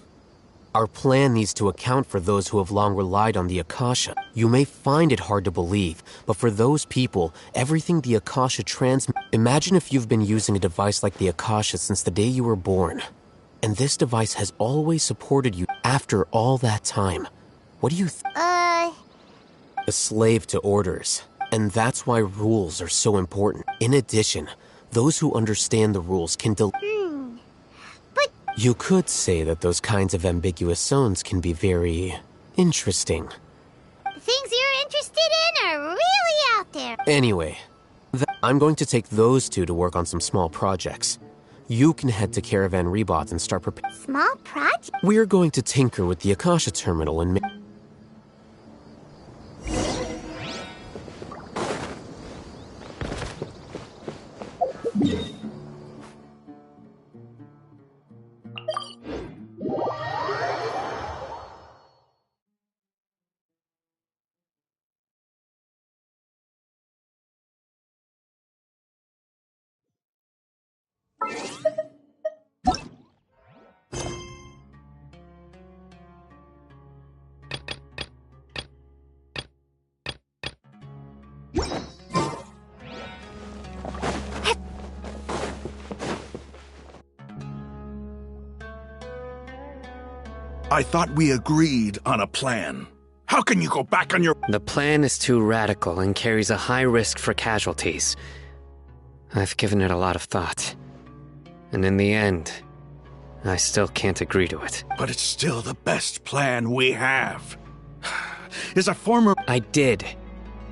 Our plan needs to account for those who have long relied on the Akasha. You may find it hard to believe, but for those people, everything the Akasha transmits... Imagine if you've been using a device like the Akasha since the day you were born. And this device has always supported you after all that time. What do you A slave to orders. And that's why rules are so important. In addition, those who understand the rules can But... You could say that those kinds of ambiguous zones can be very... interesting. Things you're interested in are really out there. Anyway, I'm going to take those two to work on some small projects. You can head to Caravan Rebot and start preparing. Small project? We're going to tinker with the Akasha terminal and I thought we agreed on a plan. How can you go back on your... The plan is too radical and carries a high risk for casualties. I've given it a lot of thought. And in the end, I still can't agree to it. But it's still the best plan we have. Is a former... I did.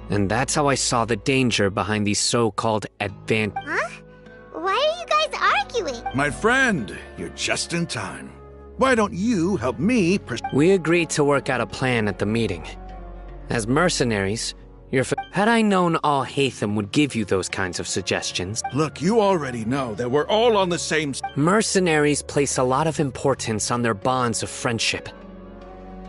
And that's how I saw the danger behind these so-called Huh? Why are you guys arguing? My friend, you're just in time. Why don't you help me We agreed to work out a plan at the meeting. As mercenaries, had I known all Hatham would give you those kinds of suggestions... Look, you already know that we're all on the same... Mercenaries place a lot of importance on their bonds of friendship,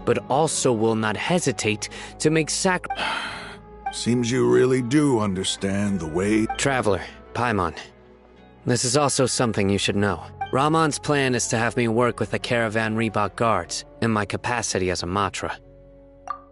but also will not hesitate to make Seems you really do understand the way... Traveler, Paimon, this is also something you should know. Ramon's plan is to have me work with the Caravan Rebot guards in my capacity as a Matra.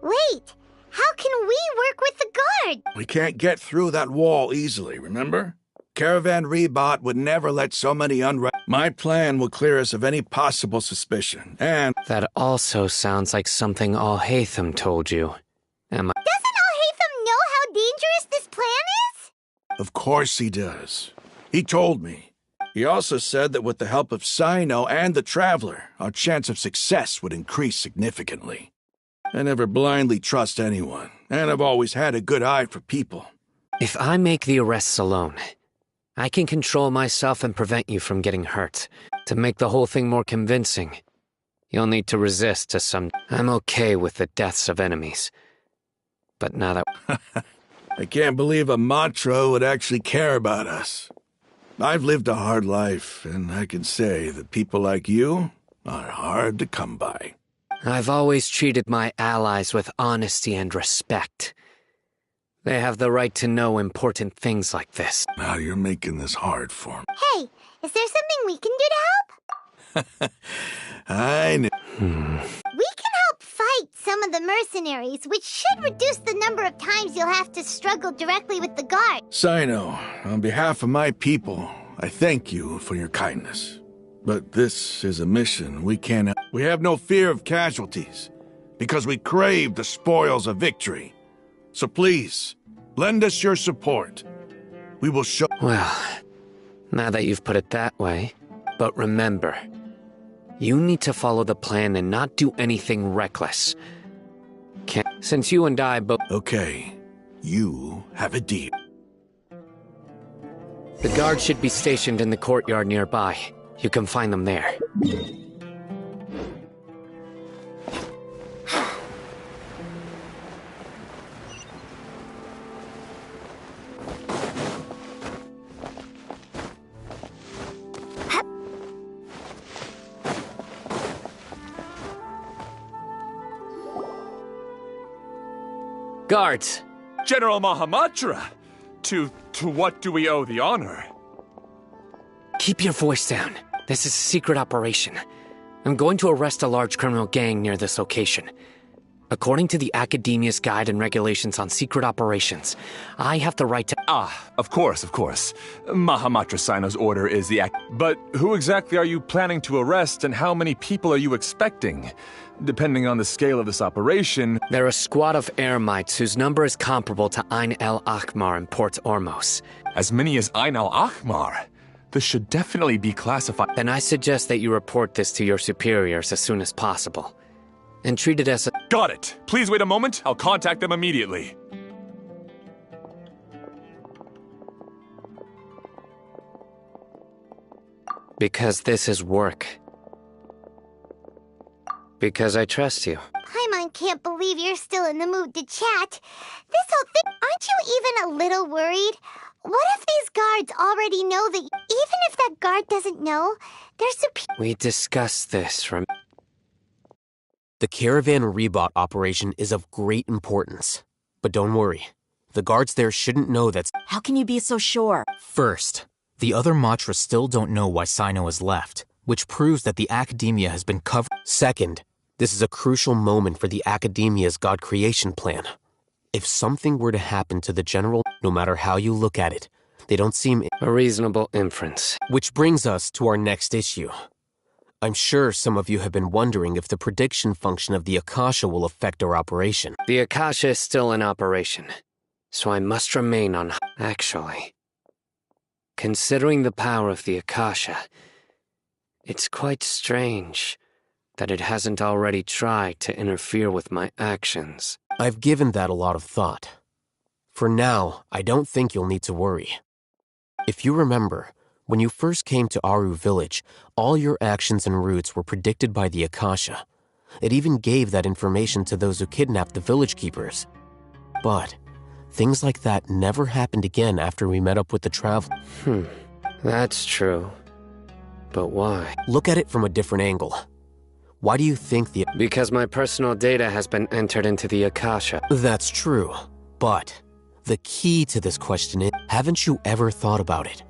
Wait, how can we work with the guard? We can't get through that wall easily, remember? Caravan Rebot would never let so many My plan will clear us of any possible suspicion, and... That also sounds like something Alhaitham told you. Am I... Doesn't Alhaitham know how dangerous this plan is? Of course he does. He told me. He also said that with the help of Sino and the Traveler, our chance of success would increase significantly. I never blindly trust anyone, and I've always had a good eye for people. If I make the arrests alone, I can control myself and prevent you from getting hurt. To make the whole thing more convincing, you'll need to resist to some... I'm okay with the deaths of enemies. But now that... I can't believe a Matra would actually care about us. I've lived a hard life, and I can say that people like you are hard to come by. I've always treated my allies with honesty and respect. They have the right to know important things like this. Now you're making this hard for me. Hey, is there something we can do to help? I know. We can help fight some of the mercenaries, which should reduce the number of times you'll have to struggle directly with the guard. Sino, on behalf of my people, I thank you for your kindness. But this is a mission we can't... We have no fear of casualties, because we crave the spoils of victory. So please, lend us your support. We will show... Well, now that you've put it that way, but remember, you need to follow the plan and not do anything reckless. Since you and I both... Okay, you have a deal. The guards should be stationed in the courtyard nearby. You can find them there. Guards! General Mahamatra! To what do we owe the honor? Keep your voice down. This is a secret operation. I'm going to arrest a large criminal gang near this location. According to the Academia's Guide and Regulations on Secret Operations, I have the right to... Of course. Mahamatra Sino's order is the But who exactly are you planning to arrest, and how many people are you expecting? Depending on the scale of this operation... They're a squad of Eremites whose number is comparable to Ain el-Ahmar in Port Ormos. As many as Ain el-Ahmar? This should definitely be classified... Then I suggest that you report this to your superiors as soon as possible. And treat it as a... Got it! Please wait a moment, I'll contact them immediately. Because this is work. Because I trust you. Paimon can't believe you're still in the mood to chat. This whole thing... Aren't you even a little worried? What if these guards already know that... Even if that guard doesn't know, they're We discussed this from... The Caravan Rebot operation is of great importance. But don't worry. The guards there shouldn't know that's... How can you be so sure? First, the other Matra still don't know why Sino has left, which proves that the Academia has been covered. Second, this is a crucial moment for the Academia's God creation plan. If something were to happen to the General, no matter how you look at it, they don't seem... A reasonable inference. Which brings us to our next issue. I'm sure some of you have been wondering if the prediction function of the Akasha will affect our operation. The Akasha is still in operation, so I must remain on... Actually, considering the power of the Akasha, it's quite strange that it hasn't already tried to interfere with my actions. I've given that a lot of thought. For now, I don't think you'll need to worry. If you remember, when you first came to Aru Village, all your actions and routes were predicted by the Akasha. It even gave that information to those who kidnapped the village keepers. But things like that never happened again after we met up with the Traveler. That's true. But why? Look at it from a different angle. Why do you think the... Because my personal data has been entered into the Akasha. That's true. But the key to this question is, haven't you ever thought about it?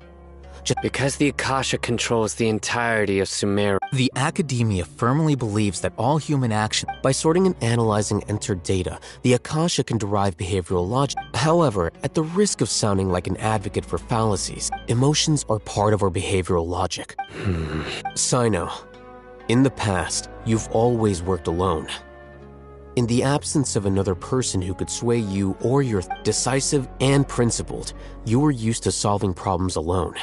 Because the Akasha controls the entirety of Sumeru. The academia firmly believes that all human action. By sorting and analyzing entered data, the Akasha can derive behavioral logic. However, at the risk of sounding like an advocate for fallacies, emotions are part of our behavioral logic. Sino, in the past, you've always worked alone. In the absence of another person who could sway you or your decisive and principled, you were used to solving problems alone.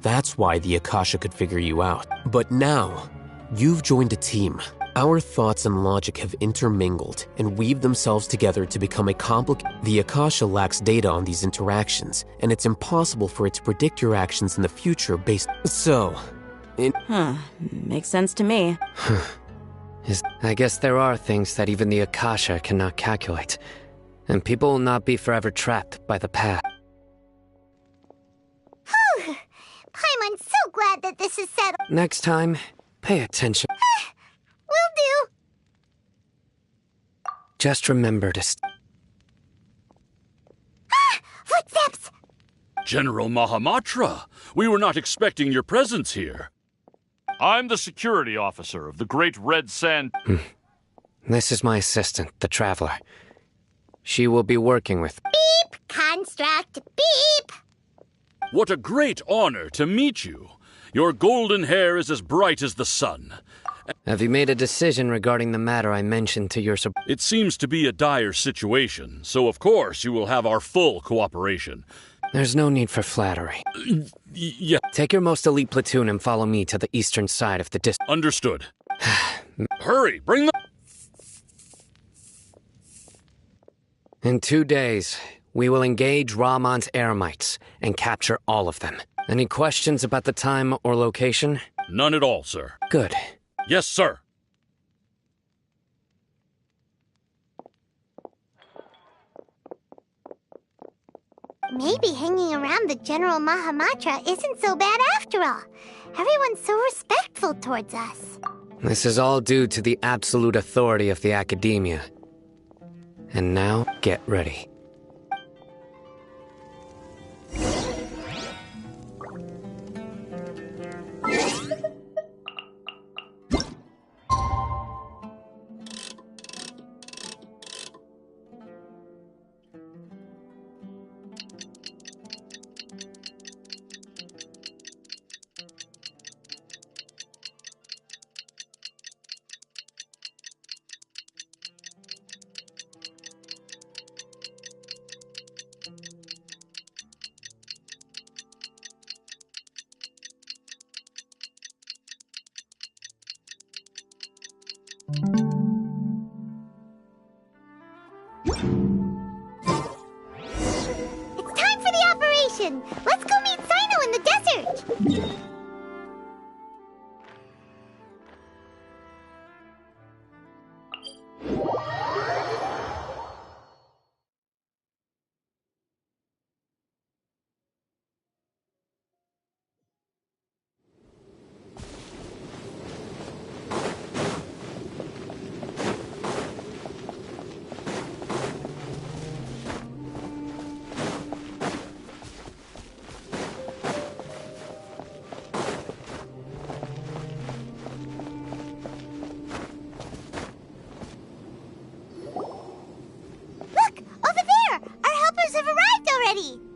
That's why the Akasha could figure you out. But now, you've joined a team. Our thoughts and logic have intermingled and weaved themselves together to become a The Akasha lacks data on these interactions, and it's impossible for it to predict your actions in the future based... Makes sense to me. I guess there are things that even the Akasha cannot calculate, and people will not be forever trapped by the past. Whew! Paimon's so glad that this is settled. Next time, pay attention. Will do. Just remember to... Footsteps! General Mahamatra, we were not expecting your presence here. I'm the security officer of the Great Red Sand... This is my assistant, the Traveler. She will be working with... Beep! Construct! Beep! What a great honor to meet you. Your golden hair is as bright as the sun. Have you made a decision regarding the matter I mentioned to your... It seems to be a dire situation, so of course you will have our full cooperation. There's no need for flattery. Yeah. Take your most elite platoon and follow me to the eastern side of the district. Understood. Hurry, bring them... In 2 days, we will engage Rahman's Eremites and capture all of them. Any questions about the time or location? None at all, sir. Good. Yes, sir. Maybe hanging around the General Mahamatra isn't so bad after all. Everyone's so respectful towards us. This is all due to the absolute authority of the Academia. And now, get ready. It's time for the operation! Let's go meet Sino in the desert!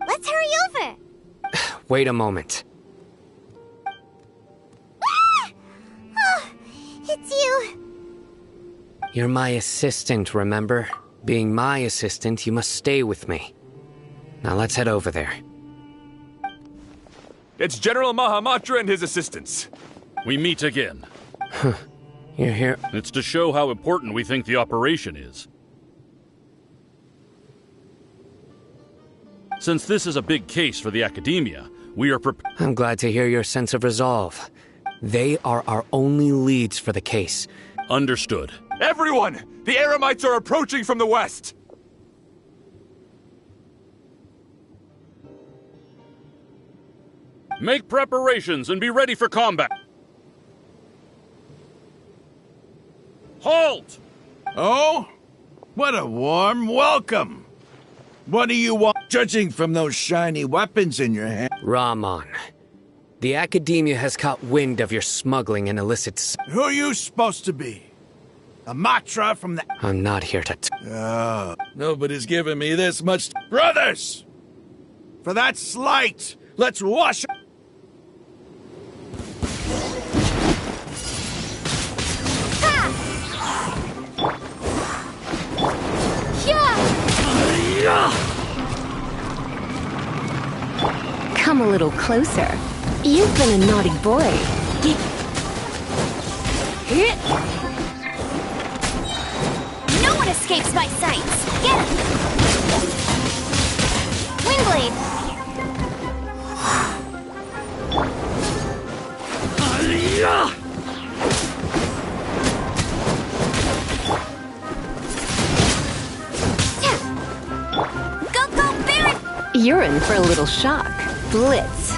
Let's hurry over! Wait a moment. Ah! Oh, it's you. You're my assistant, remember? Being my assistant, you must stay with me. Now let's head over there. It's General Mahamatra and his assistants. We meet again. You're here. It's to show how important we think the operation is. Since this is a big case for the Academia, we are prepared. I'm glad to hear your sense of resolve. They are our only leads for the case. Understood. Everyone! The Eremites are approaching from the west! Make preparations and be ready for combat. Halt! Oh? What a warm welcome! What do you want, judging from those shiny weapons in your hand? Rahman. The Academia has caught wind of your smuggling and illicit. Who are you supposed to be? A Matra from the... I'm not here to... Nobody's given me this much... Brothers! For that slight, let's wash... Come a little closer. You've been a naughty boy. No one escapes my sights! Get him! Windblade! Go, Baron! You're in for a little shock. Blitz.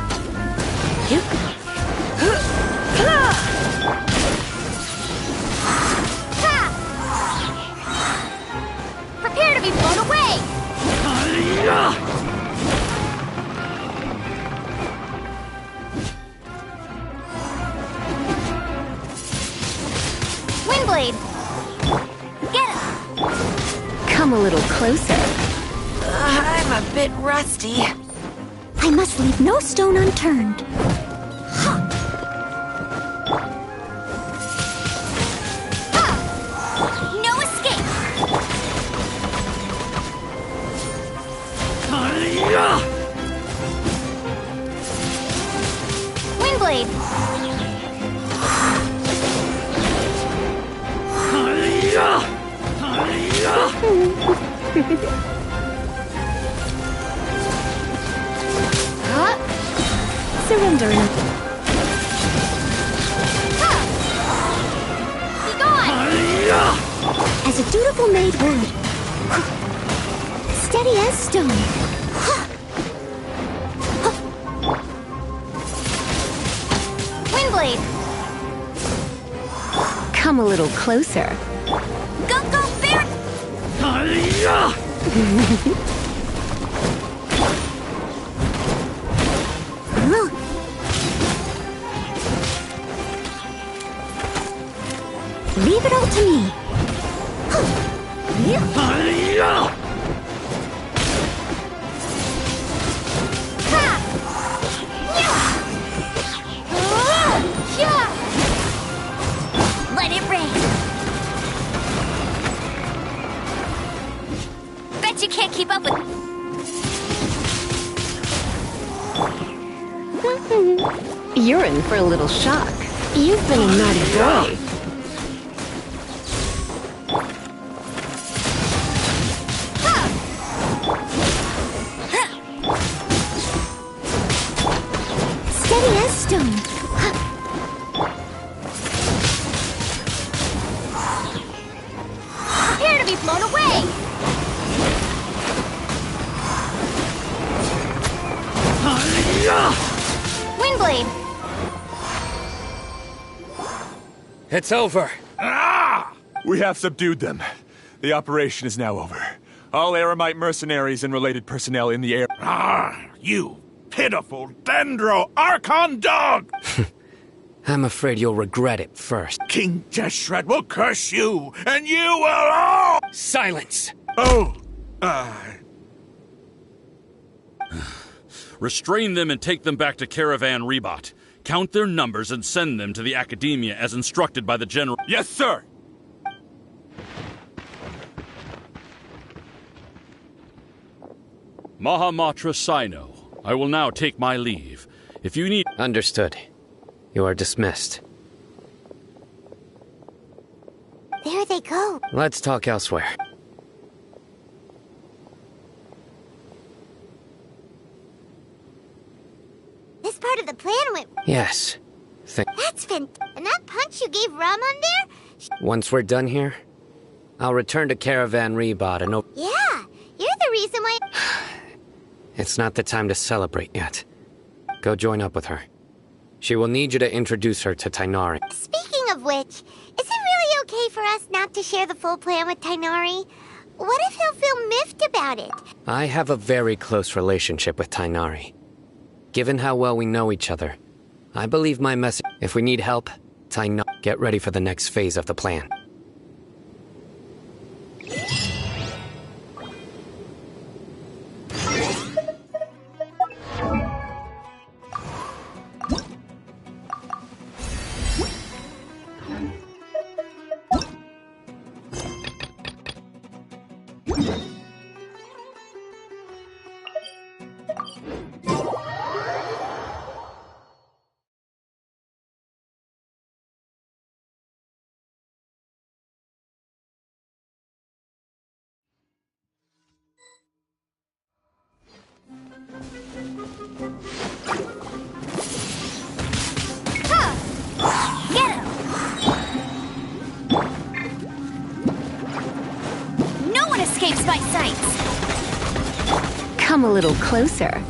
Prepare to be blown away! Windblade! Get him! Come a little closer. I'm a bit rusty. I must leave no stone unturned. No escape! Windblade! Surrender. Be gone! As a dutiful maid would. Steady as stone. Windblade! Come a little closer. Go, Baron! Leave it all to me. Let it rain. Bet you can't keep up with... You're in for a little shock. You've been a naughty boy. Steady as stone. Prepare to be blown away! Windblade! It's over. We have subdued them. The operation is now over. All Eremite mercenaries and related personnel in the air. You pitiful Dendro Archon dog! I'm afraid you'll regret it first. King Deshret will curse you, and you will all... Silence! Restrain them and take them back to Caravan Rebot. Count their numbers and send them to the Academia as instructed by the General. Yes, sir! Mahamatra Sino, I will now take my leave. If you need... Understood. You are dismissed. There they go. Let's talk elsewhere. This part of the plan went... Yes. That's fantastic. And that punch you gave Ram on there? Once we're done here, I'll return to Caravan Rebot and... Yeah, you're the reason why... It's not the time to celebrate yet. Go join up with her. She will need you to introduce her to Tainari. Speaking of which, is it really okay for us not to share the full plan with Tainari? What if he'll feel miffed about it? I have a very close relationship with Tainari. Given how well we know each other, I believe my message. If we need help, get ready for the next phase of the plan. No one escapes my sights! Come a little closer.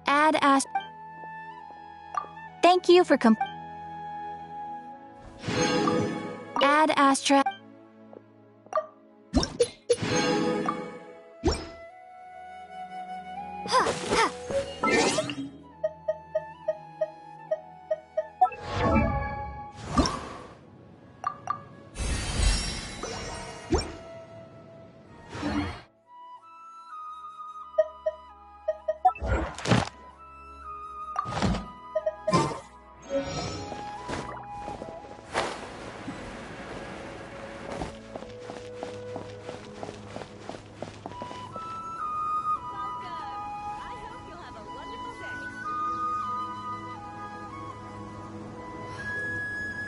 Ad Ast. Thank you for Ad Astra.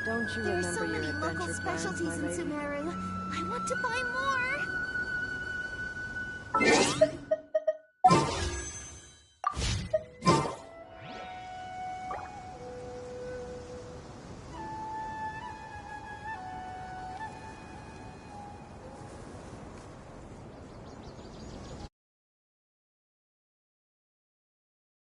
Don't you There are remember so your many local adventure plans, specialties my in lady? Sumeru. I want to buy more.